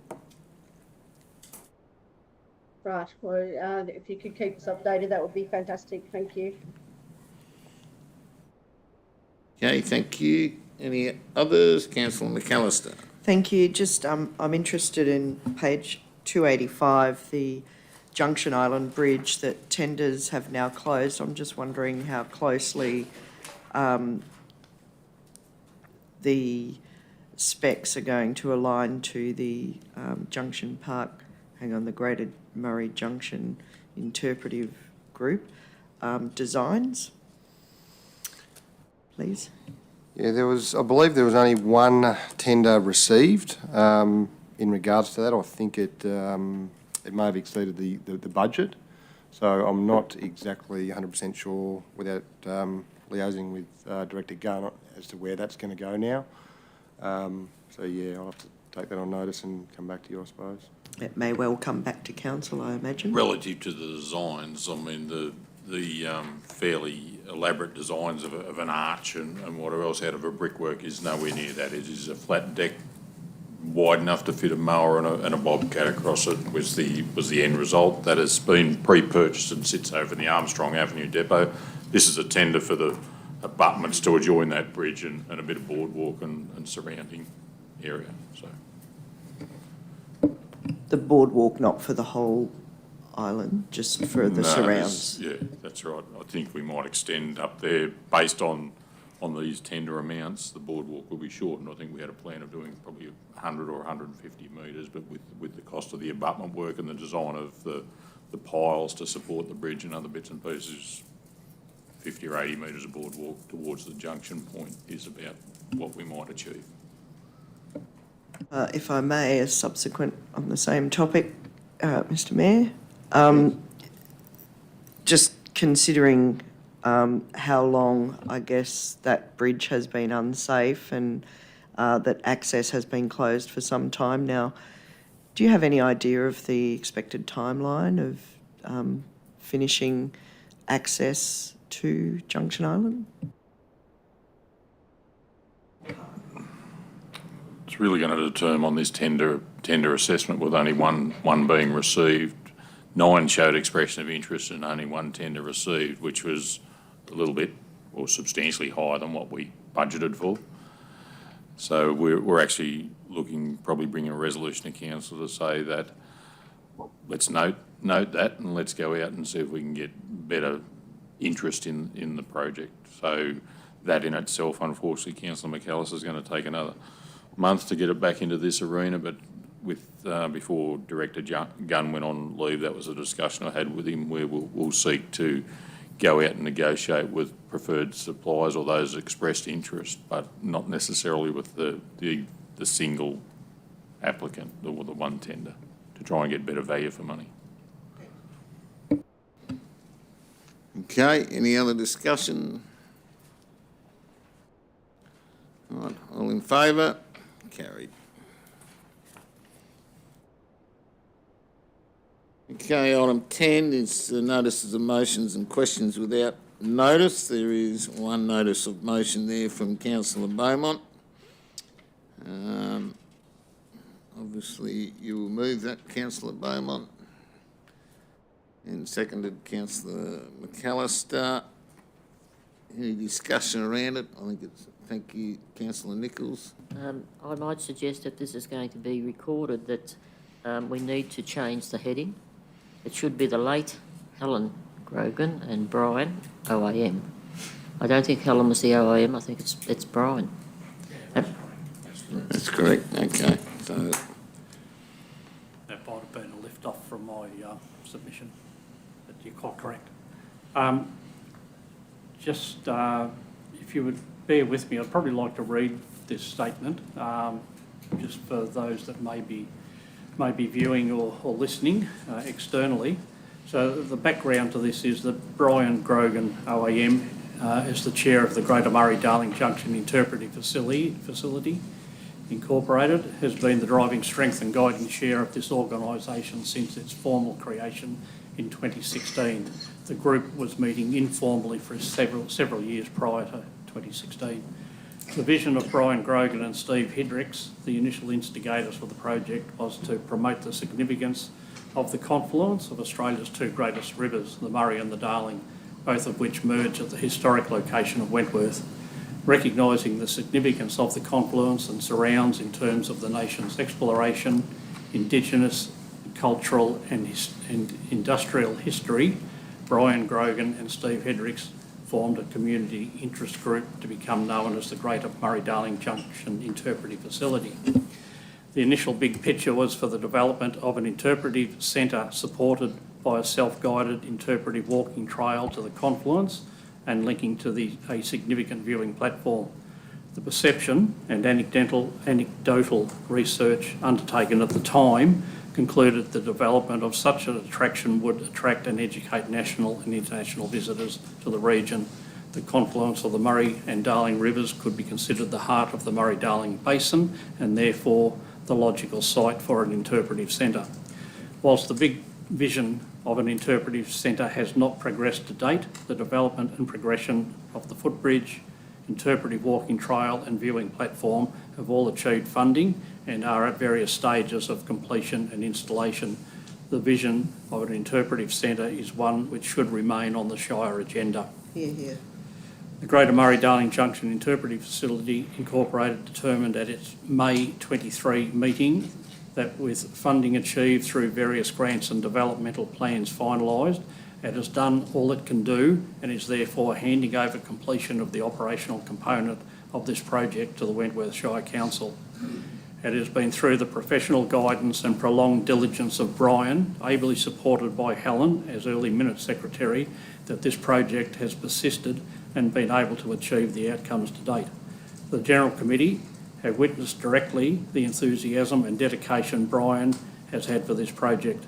Right, well, if you could keep us updated, that would be fantastic. Thank you. Okay, thank you. Any others? Councillor McAllister. Thank you. Just, I'm interested in page 285, the Junction Island Bridge that tenders have now closed. I'm just wondering how closely the specs are going to align to the Junction Park, the Greater Murray Junction Interpretive Group designs, please. Yeah, I believe there was only one tender received in regards to that. I think it may have exceeded the budget. So I'm not exactly 100% sure without liaising with Director Gunn as to where that's going to go now. So yeah, I'll have to take that on notice and come back to you, I suppose. It may well come back to council, I imagine. Relative to the designs, I mean, the fairly elaborate designs of an arch and whatever else out of a brickwork is nowhere near that. It is a flat deck wide enough to fit a mower and a bobcat across it was the end result. That has been pre-purchased and sits over in the Armstrong Avenue depot. This is a tender for the abutments to adjoin that bridge and a bit of boardwalk and surrounding area. So The boardwalk, not for the whole island, just for the surrounds. Yeah, that's right. I think we might extend up there based on these tender amounts. The boardwalk will be shortened. I think we had a plan of doing probably 100 or 150 metres, but with the cost of the abutment work and the design of the piles to support the bridge and other bits and pieces, 50 or 80 metres of boardwalk towards the junction point is about what we might achieve. If I may, a subsequent on the same topic, Mr. Mayor, just considering how long, I guess, that bridge has been unsafe and that access has been closed for some time now, do you have any idea of the expected timeline of finishing access to Junction Island? It's really going to determine on this tender assessment with only one being received. 9 showed expression of interest and only 1 tender received, which was a little bit or substantially higher than what we budgeted for. So we're actually looking, probably bringing a resolution to council to say that let's note that and let's go out and see if we can get better interest in the project. So that in itself, unfortunately, Councillor McAllister is going to take another month to get it back into this arena, but before Director Gunn went on leave, that was a discussion I had with him where we'll seek to go out and negotiate with preferred suppliers or those expressed interest, but not necessarily with the single applicant or the one tender, to try and get better value for money. Okay, any other discussion? All in favour? Carried. Okay, item 10 is the notices of motions and questions without notice. There is one notice of motion there from Councillor Beaumont. Obviously, you will move that, Councillor Beaumont. And seconded Councillor McAllister. Any discussion around it? Thank you, Councillor Nichols. I might suggest that this is going to be recorded, that we need to change the heading. It should be the late Helen Grogan and Brian, OAM. I don't think Helen was the OAM, I think it's Brian. That's correct, okay. So That might have been a lift off from my submission, but you're quite correct. just, if you would bear with me, I'd probably like to read this statement, just for those that may be viewing or listening externally. So the background to this is that Brian Grogan, OAM, is the chair of the Greater Murray-Darling Junction Interpretive Facility Incorporated, has been the driving strength and guiding chair of this organisation since its formal creation in 2016. The group was meeting informally for several years prior to 2016. The vision of Brian Grogan and Steve Hidricks, the initial instigators for the project, was to promote the significance of the confluence of Australia's two greatest rivers, the Murray and the Darling, both of which merge at the historic location of Wentworth. Recognising the significance of the confluence and surrounds in terms of the nation's exploration, Indigenous, cultural and industrial history, Brian Grogan and Steve Hidricks formed a community interest group to become known as the Greater Murray-Darling Junction Interpretive Facility. The initial big picture was for the development of an interpretive centre supported by a self-guided interpretive walking trail to the confluence and linking to a significant viewing platform. The perception and anecdotal research undertaken at the time concluded the development of such an attraction would attract and educate national and international visitors to the region. The confluence of the Murray and Darling rivers could be considered the heart of the Murray-Darling Basin and therefore the logical site for an interpretive centre. Whilst the big vision of an interpretive centre has not progressed to date, the development and progression of the footbridge, interpretive walking trail and viewing platform have all achieved funding and are at various stages of completion and installation. The vision of an interpretive centre is one which should remain on the Shire agenda. Hear, hear. The Greater Murray-Darling Junction Interpretive Facility Incorporated determined at its May 23 meeting that with funding achieved through various grants and developmental plans finalised, it has done all it can do and is therefore handing over completion of the operational component of this project to the Wentworth Shire Council. It has been through the professional guidance and prolonged diligence of Brian, ably supported by Helen as early minute secretary, that this project has persisted and been able to achieve the outcomes to date. The General Committee have witnessed directly the enthusiasm and dedication Brian has had for this project.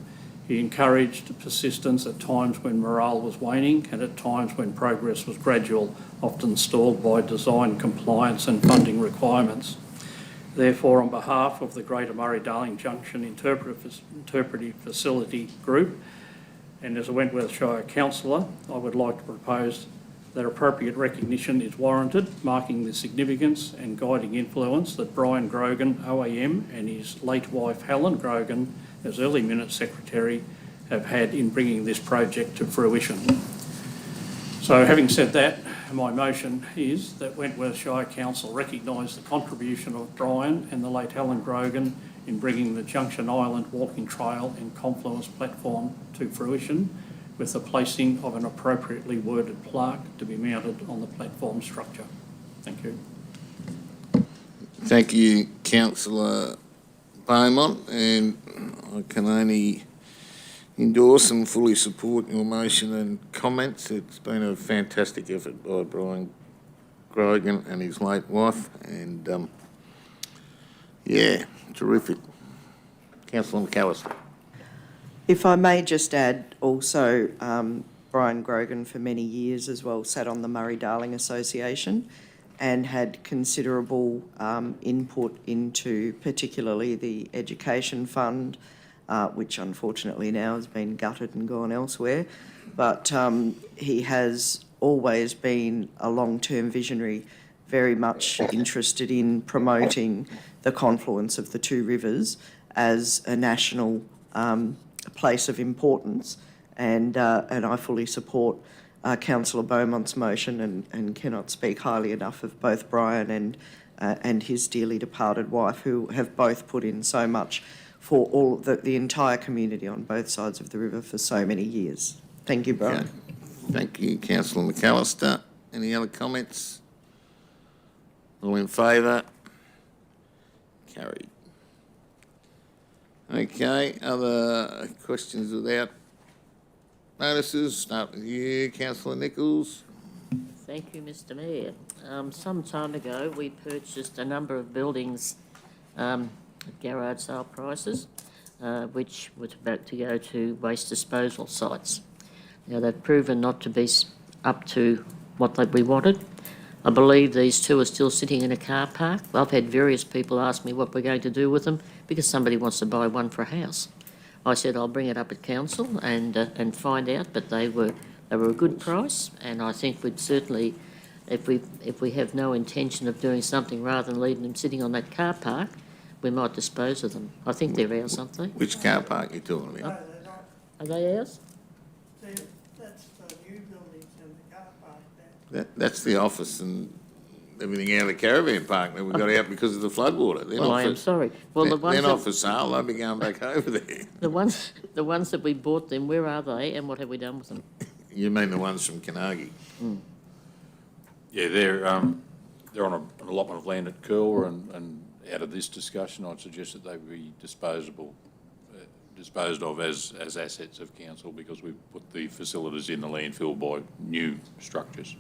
He encouraged persistence at times when morale was waning and at times when progress was gradual, often stalled by design compliance and funding requirements. Therefore, on behalf of the Greater Murray-Darling Junction Interpretive Facility Group and as a Wentworth Shire councillor, I would like to propose that appropriate recognition is warranted, marking the significance and guiding influence that Brian Grogan, OAM, and his late wife Helen Grogan, as early minute secretary, have had in bringing this project to fruition. So having said that, my motion is that Wentworth Shire Council recognise the contribution of Brian and the late Helen Grogan in bringing the Junction Island walking trail and confluence platform to fruition, with the placing of an appropriately worded plaque to be mounted on the platform structure. Thank you. Thank you, Councillor Beaumont, and I can only endorse and fully support your motion and comments. It's been a fantastic effort by Brian Grogan and his late wife, and yeah, terrific. Councillor McAllister. If I may just add also, Brian Grogan for many years as well sat on the Murray-Darling Association and had considerable input into particularly the education fund, which unfortunately now has been gutted and gone elsewhere. But he has always been a long-term visionary, very much interested in promoting the confluence of the two rivers as a national place of importance, and I fully support Councillor Beaumont's motion and cannot speak highly enough of both Brian and his dearly departed wife, who have both put in so much for all the entire community on both sides of the river for so many years. Thank you, Brian. Okay. Thank you, Councillor McAllister. Any other comments? All in favour? Carried. Okay, other questions without notices? Start with you, Councillor Nichols. Thank you, Mr Mayor. Some time ago, we purchased a number of buildings at garage sale prices, which was about to go to waste disposal sites. Now, they've proven not to be up to what we wanted. I believe these two are still sitting in a car park. I've had various people ask me what we're going to do with them because somebody wants to buy one for a house. I said I'll bring it up at council and find out, but they were a good price, and I think we'd certainly, if we have no intention of doing something rather than leaving them sitting on that car park, we might dispose of them. I think they're ours, aren't they? Which car park are you talking about? No, they're not. Are they ours? That's the new buildings in the car park there. That's the office and everything out of the caravan park that we got out because of the floodwater. Well, I am sorry. Well, the ones They're not that, for sale, they'll be going back over there. the ones that we bought them, where are they and what have we done with them? You mean the ones from Carnegie? Yeah, they're on an allotment of land at Curl, and out of this discussion, I'd suggest that they be disposed of as assets of council, because we've put the facilities in the landfill by new structures.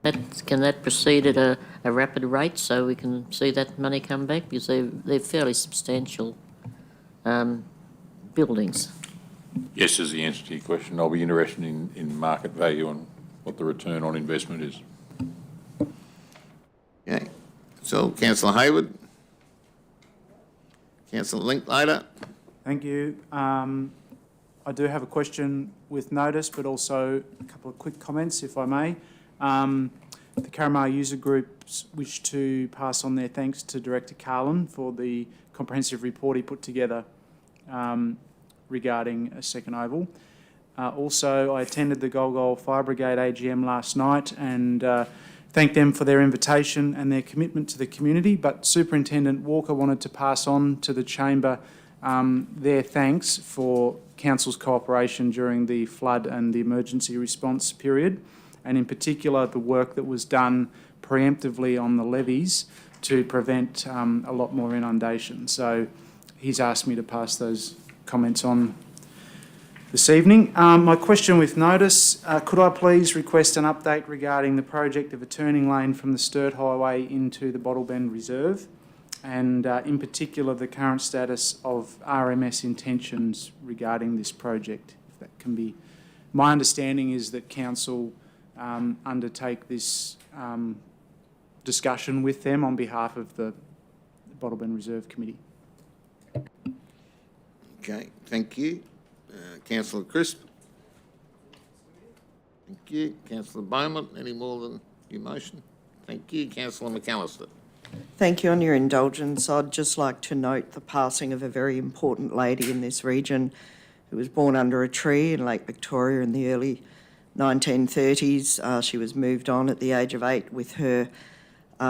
Can that proceed at a rapid rate so we can see that money come back? Because they're fairly substantial buildings. Yes is the answer to your question. I'll be interested in market value and what the return on investment is. Okay, so councillor Hayward. Councillor Linklater. Thank you. I do have a question with notice, but also a couple of quick comments, if I may. The Carramar user groups wish to pass on their thanks to Director Carlin for the comprehensive report he put together regarding a second oval. Also, I attended the Golgol Fire Brigade AGM last night and thanked them for their invitation and their commitment to the community, but Superintendent Walker wanted to pass on to the Chamber their thanks for Council's cooperation during the flood and the emergency response period, and in particular the work that was done preemptively on the levees to prevent a lot more inundation. So he's asked me to pass those comments on this evening. My question with notice, could I please request an update regarding the project of a turning lane from the Sturt Highway into the Bottle Bend Reserve, and in particular the current status of RMS intentions regarding this project, if that can be. My understanding is that Council undertake this discussion with them on behalf of the Bottle Bend Reserve Committee. Okay, thank you. Councillor Crisp. Thank you. Councillor Bowman, any more than your motion? Thank you. Councillor McAllister. Thank you. On your indulgence, I'd just like to note the passing of a very important lady in this region who was born under a tree in Lake Victoria in the early 1930s. She was moved on at the age of 8 with her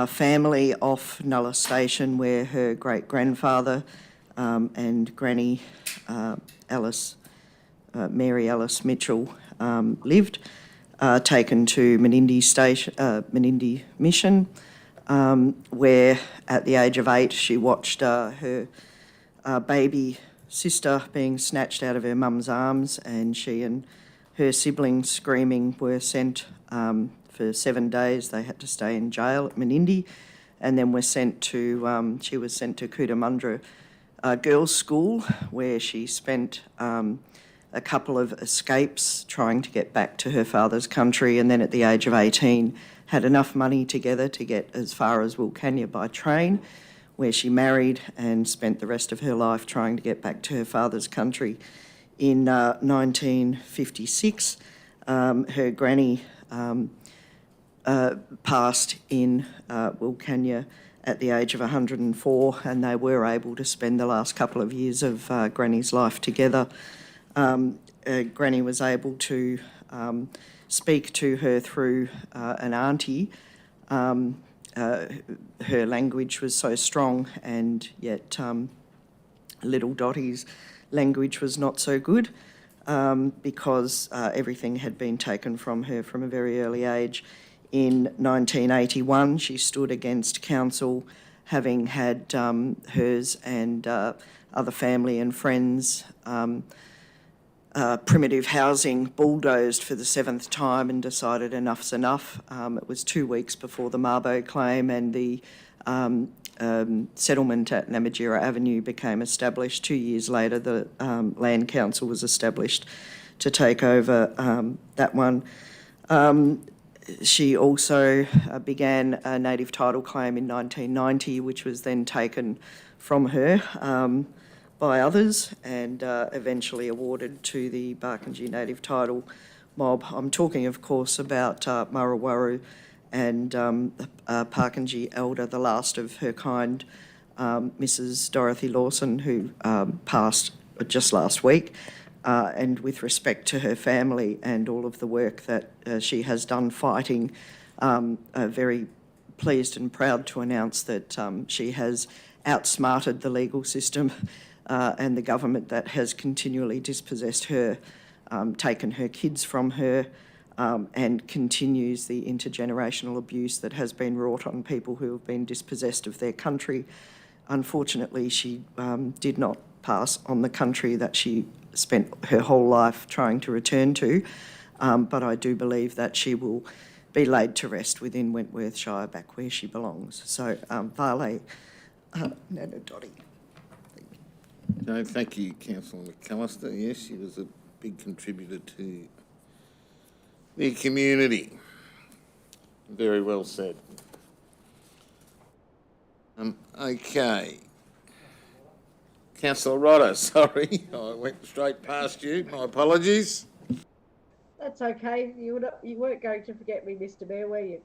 family off Nulla Station, where her great-grandfather and Granny Mary Ellis Mitchell lived, taken to Menindee Mission, where at the age of 8 she watched her baby sister being snatched out of her mum's arms, and she and her siblings, screaming, were sent for 7 days. They had to stay in jail at Menindee, and then she was sent to Cootamundra Girls' School, where she spent a couple of escapes trying to get back to her father's country, and then at the age of 18 had enough money together to get as far as Wilcannia by train, where she married and spent the rest of her life trying to get back to her father's country. In 1956, her granny passed in Wilcannia at the age of 104, and they were able to spend the last couple of years of Granny's life together. Granny was able to speak to her through an auntie. Her language was so strong, and yet little Dottie's language was not so good because everything had been taken from her from a very early age. In 1981, she stood against council, having had hers and other family and friends primitive housing bulldozed for the 7th time and decided enough's enough. It was 2 weeks before the Mabo claim and the settlement at Namatjira Avenue became established. 2 years later, the Land Council was established to take over that one. She also began a native title claim in 1990, which was then taken from her by others and eventually awarded to the Barkindji native title mob. I'm talking, of course, about Marawaru and Barkindji elder, the last of her kind, Mrs. Dorothy Lawson, who passed just last week. And with respect to her family and all of the work that she has done fighting, very pleased and proud to announce that she has outsmarted the legal system and the government that has continually dispossessed her, taken her kids from her, and continues the intergenerational abuse that has been wrought on people who have been dispossessed of their country. Unfortunately, she did not pass on the country that she spent her whole life trying to return to, but I do believe that she will be laid to rest within Wentworth Shire, back where she belongs. So, Vale Nana Dotty. No, thank you, Councillor McAllister. Yes, she was a big contributor to the community. Very well said. Okay. Councillor Rodder, sorry, I went straight past you. My apologies. That's okay. You weren't going to forget me, Mr. Mayor, were you?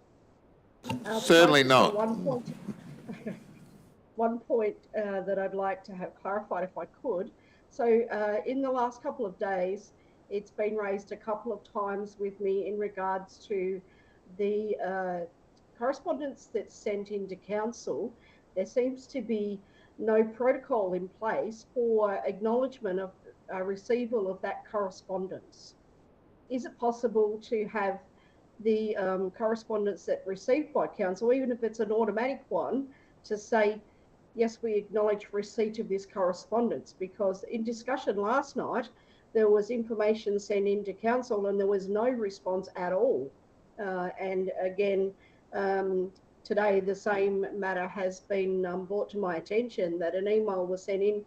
Certainly not. One point that I'd like to have clarified if I could. So in the last couple of days, it's been raised a couple of times with me in regards to the correspondence that's sent into council. There seems to be no protocol in place for acknowledgement of receival of that correspondence. Is it possible to have the correspondence that received by council, even if it's an automatic one, to say, yes, we acknowledge receipt of this correspondence? Because in discussion last night, there was information sent into council and there was no response at all. And again, today, the same matter has been brought to my attention, that an email was sent in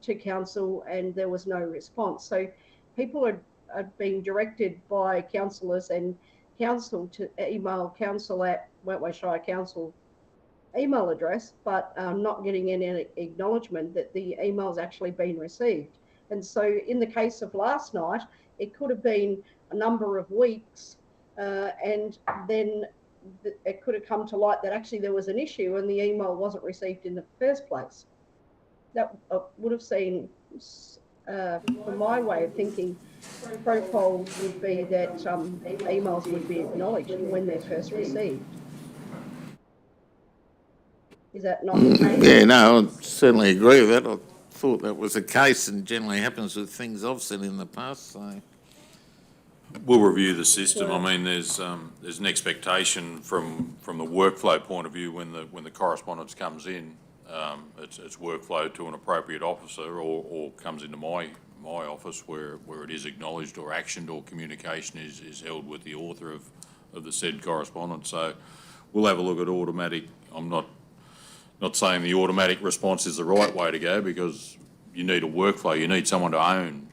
to council and there was no response. So people are being directed by councillors and council to email council at Wentworth Shire Council email address, but not getting any acknowledgement that the email's actually been received. And so in the case of last night, it could have been a number of weeks and then it could have come to light that actually there was an issue and the email wasn't received in the first place. That would have seen, from my way of thinking, protocol would be that emails would be acknowledged when they're first received. Is that not the case? Yeah, no, I certainly agree with that. I thought that was the case and generally happens with things I've seen in the past, so. We'll review the system. I mean, there's an expectation from the workflow point of view when the correspondence comes in, it's workflow to an appropriate officer or comes into my office where it is acknowledged or actioned or communication is held with the author of the said correspondence. So we'll have a look at automatic. I'm not saying the automatic response is the right way to go, because you need a workflow. You need someone to own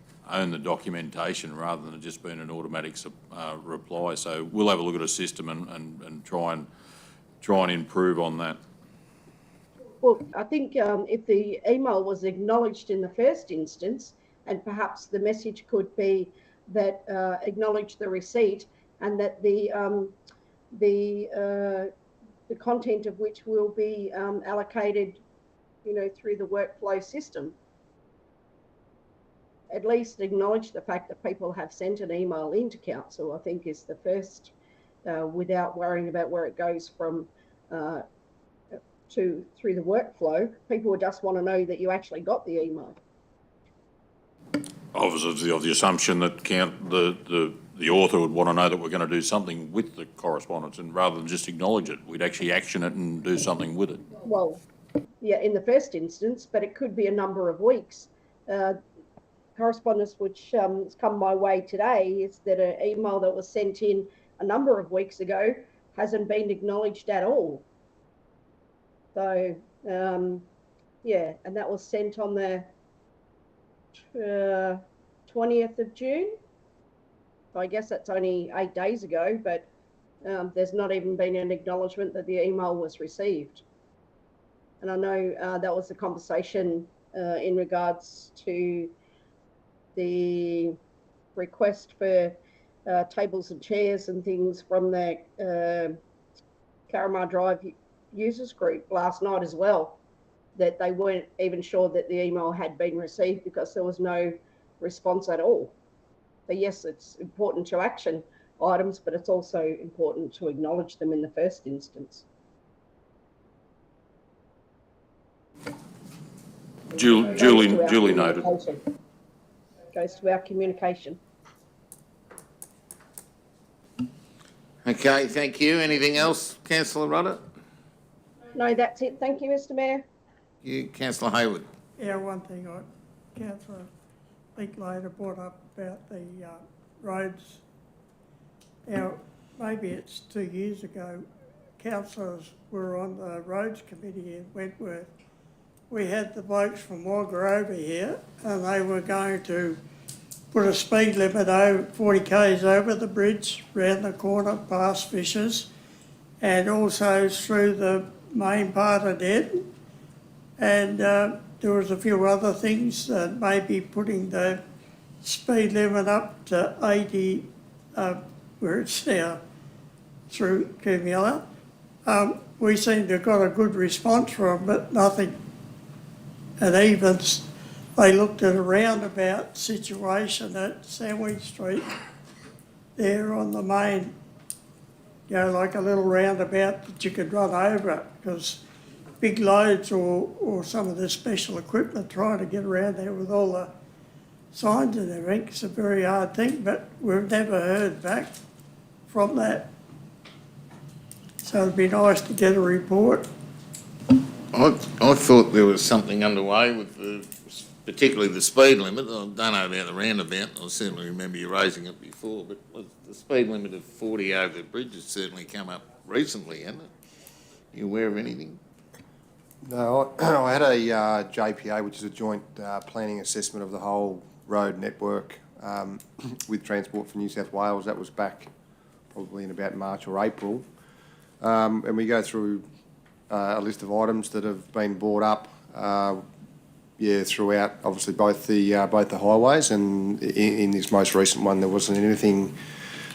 the documentation rather than it just being an automatic reply. So we'll have a look at a system and try and improve on that. Well, I think if the email was acknowledged in the first instance, and perhaps the message could be that acknowledge the receipt, and that the content of which will be allocated, through the workflow system. At least acknowledge the fact that people have sent an email into council, I think, is the first, without worrying about where it goes from through the workflow. People would just want to know that you actually got the email. Obviously, of the assumption that the author would want to know that we're going to do something with the correspondence, and rather than just acknowledge it, we'd actually action it and do something with it. Well, yeah, in the first instance, but it could be a number of weeks. correspondence which has come my way today is that an email that was sent in a number of weeks ago hasn't been acknowledged at all. So, yeah, and that was sent on the 20th of June. So I guess that's only 8 days ago, but there's not even been an acknowledgement that the email was received. And I know that was a conversation in regards to the request for tables and chairs and things from the Caramar Drive users group last night as well, that they weren't even sure that the email had been received because there was no response at all. So yes, it's important to action items, but it's also important to acknowledge them in the first instance. Duly noted. Goes to our communication. Okay, thank you. Anything else, councillor Rudder? No, that's it. Thank you, Mr. Mayor. You, councillor Hayward. Yeah, one thing Councillor Linklater brought up about the roads. Now, maybe it's 2 years ago, councillors were on the roads committee in Wentworth. We had the blokes from Wagga over here and they were going to put a speed limit over 40 k's over the bridge, round the corner past Fishers and also through the main part of Denton. And there was a few other things, maybe putting the speed limit up to 80 where it's now through Cumula. We seem to have got a good response from it, but nothing. And even they looked at a roundabout situation at Sandwich Street there on the main, you know, like a little roundabout that you could run over because big loads or some of the special equipment trying to get around there with all the signs and everything. It's a very hard thing, but we've never heard back from that. So it'd be nice to get a report. I thought there was something underway with particularly the speed limit. I don't know about the roundabout. I certainly remember you raising it before, but the speed limit of 40 over the bridge has certainly come up recently, hasn't it? You aware of anything? No, I had a JPA, which is a joint planning assessment of the whole road network with Transport for New South Wales. That was back probably in about March or April. And we go through a list of items that have been brought up, throughout obviously both the highways, and in this most recent one there wasn't anything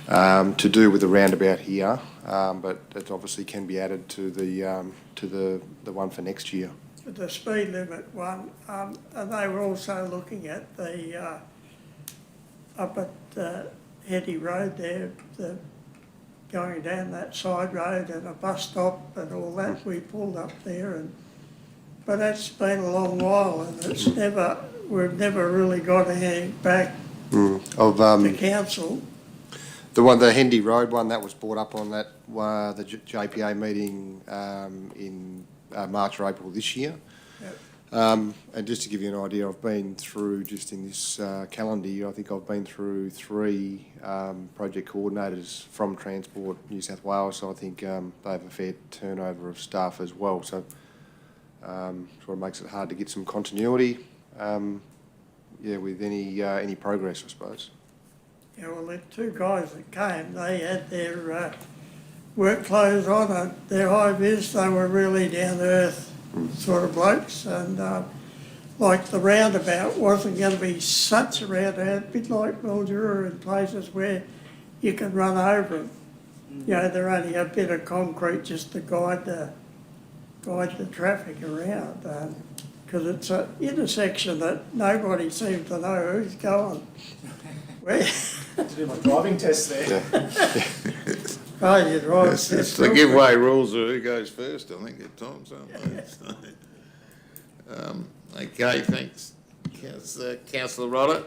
to do with the roundabout here, but it obviously can be added to the one for next year. The speed limit one, and they were also looking at the up at Hetty Road there, going down that side road and a bus stop and all that. We pulled up there, but that's been a long while, and we've never really got anything back to council. The Hendy Road one, that was brought up on that the JPA meeting in March or April this year. Yep. And just to give you an idea, I've been through, just in this calendar year, I think I've been through 3 project coordinators from Transport New South Wales, so I think they have a fair turnover of staff as well, so sort of makes it hard to get some continuity with any progress, I suppose. Yeah, well, the 2 guys that came, they had their work clothes on and their high vis. They were really down to earth sort of blokes, and like the roundabout wasn't going to be such a roundabout, a bit like Mildura and places where you can run over them. You know, they're only a bit of concrete just to guide the traffic around, because it's an intersection that nobody seems to know who's going where. To do my driving test there. Oh, you're right. It's the giveaway rules of who goes first, I think, at times, aren't they? Okay, thanks. Councillor Rodder.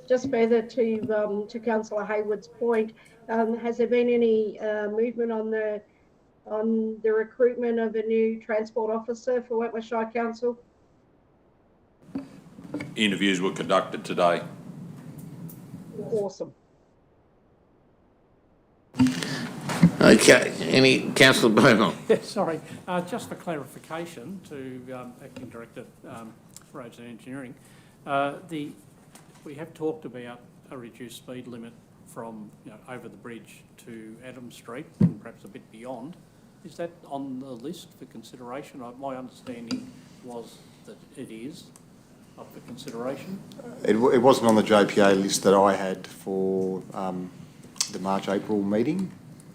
Just further to Councillor Hayward's point, has there been any movement on the recruitment of a new transport officer for Wentworth Shire Council? interviews were conducted today. Awesome. Okay, councillor Beaumont? Sorry, just for clarification to Acting Director Roads and Engineering, we have talked about a reduced speed limit from over the bridge to Adams Street and perhaps a bit beyond. Is that on the list for consideration? My understanding was that it is up for consideration. It wasn't on the JPA list that I had for the March-April meeting,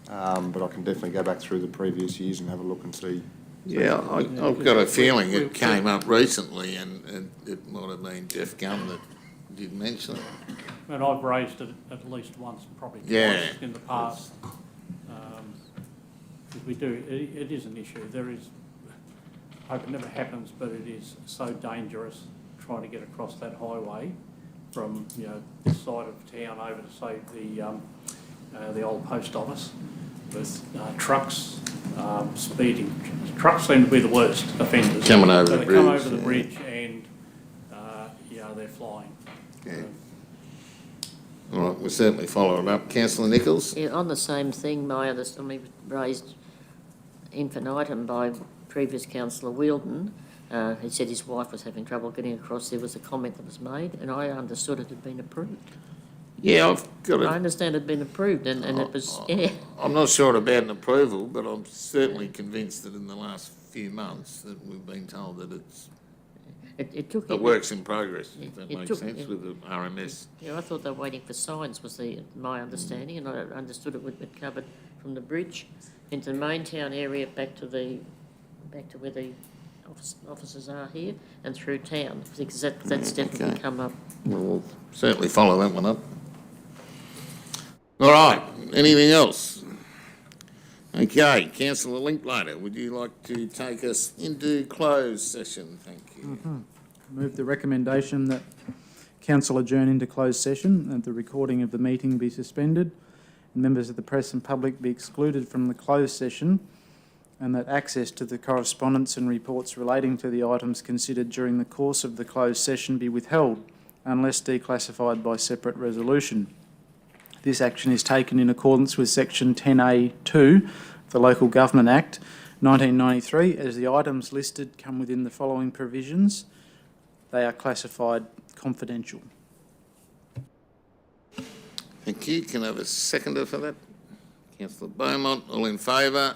but I can definitely go back through the previous years and have a look and see. Yeah, I've got a feeling it came up recently and it might have been Jeff Gunn that did mention it. And I've raised it at least once, probably Yeah. twice in the past. Because we do, it is an issue. There is, I hope it never happens, but it is so dangerous trying to get across that highway from, this side of town over to, say, the old post office with trucks speeding. Trucks seem to be the worst offenders. Coming over the They come bridge, over the yeah. bridge and, they're flying. Yeah. All right, we'll certainly follow it up. Councillor Nichols? Yeah, on the same thing, my understanding raised infinitum by previous councillor Wheeldon. He said his wife was having trouble getting across. There was a comment that was made, and I understood it had been approved. Yeah, I've got I it. understand it had been approved, and it was, yeah. I'm not sure about an approval, but I'm certainly convinced that in the last few months that we've been told that it's It took... a works in progress, if that it makes took- sense, with the RMS. Yeah, I thought they were waiting for signs, was my understanding, and I understood it would be covered from the bridge into the main town area back to where the offices are here and through town, because that's definitely Okay. come up. We'll certainly follow that one up. All right, anything else? Okay, councillor Linklater, would you like to take us into closed session? Thank you. Move the recommendation that council adjourn into closed session and the recording of the meeting be suspended and members of the press and public be excluded from the closed session, and that access to the correspondence and reports relating to the items considered during the course of the closed session be withheld unless declassified by separate resolution. This action is taken in accordance with Section 10A(2) of the Local Government Act 1993, as the items listed come within the following provisions. They are classified confidential. Thank you. Can I have a seconder for that? Councillor Beaumont, all in favour?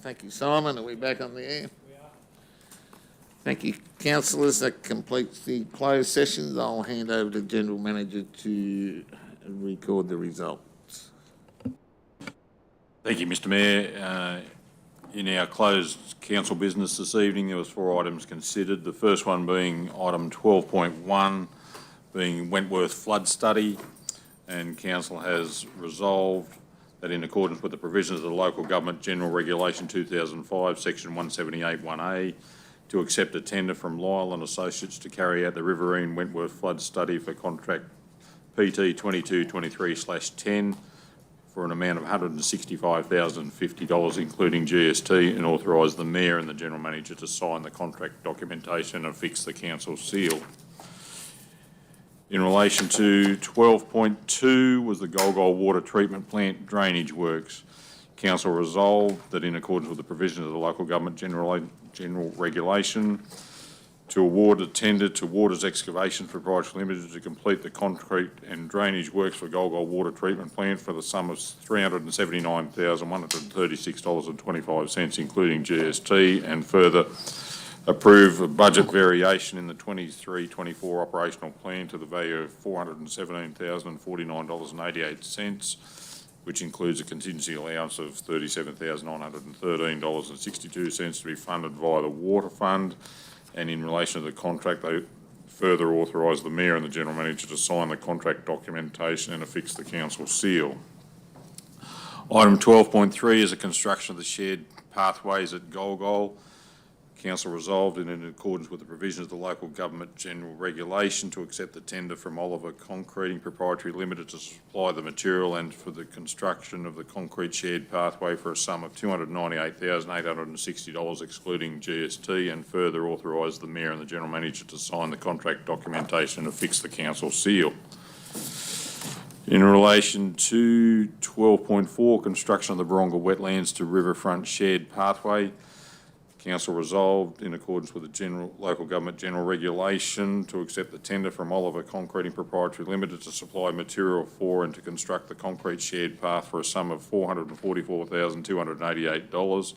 Thank you, Simon. Are we back on the air? We are. Thank you, councillors. That completes the closed sessions. I'll hand over to the General Manager to record the results. Thank you, Mr Mayor. In our closed council business this evening, there was 4 items considered. The first one being item 12.1, being Wentworth flood study, and council has resolved that in accordance with the provisions of the Local Government General Regulation 2005, section 178(1)A, to accept a tender from Lyle and Associates to carry out the Riverine Wentworth flood study for contract PT 2223/10 for an amount of $165,050, including GST, and authorise the Mayor and the General Manager to sign the contract documentation and affix the council seal. In relation to 12.2 was the Golgol Water Treatment Plant drainage works. Council resolved that in accordance with the provisions of the Local Government General Regulation, to award a tender to Waters Excavation Proprietary Limited to complete the concrete and drainage works for Golgol Water Treatment Plant for the sum of $379,136.25, including GST, and further approve a budget variation in the 23-24 operational plan to the value of $417,049.88, which includes a contingency allowance of $37,913.62 to be funded via the Water Fund. And in relation to the contract, they further authorise the Mayor and the General Manager to sign the contract documentation and affix the council seal. Item 12.3 is the construction of the shared pathways at Golgol. Council resolved in accordance with the provisions of the Local Government General Regulation to accept the tender from Oliver Concreting Proprietary Limited to supply the material and for the construction of the concrete shared pathway for a sum of $298,860 excluding GST, and further authorise the Mayor and the General Manager to sign the contract documentation and affix the council seal. In relation to 12.4, construction of the Baronga Wetlands to Riverfront Shared Pathway, Council resolved in accordance with the Local Government General Regulation to accept the tender from Oliver Concreting Proprietary Limited to supply material for and to construct the concrete shared path for a sum of $444,288,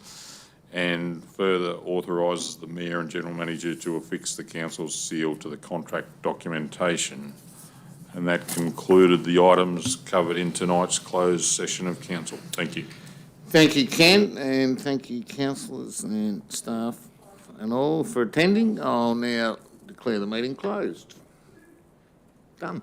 and further authorises the Mayor and General Manager to affix the council's seal to the contract documentation. And that concluded the items covered in tonight's closed session of council. Thank you. Thank you, Ken, and thank you, councillors and staff and all for attending. I'll now declare the meeting closed. Done.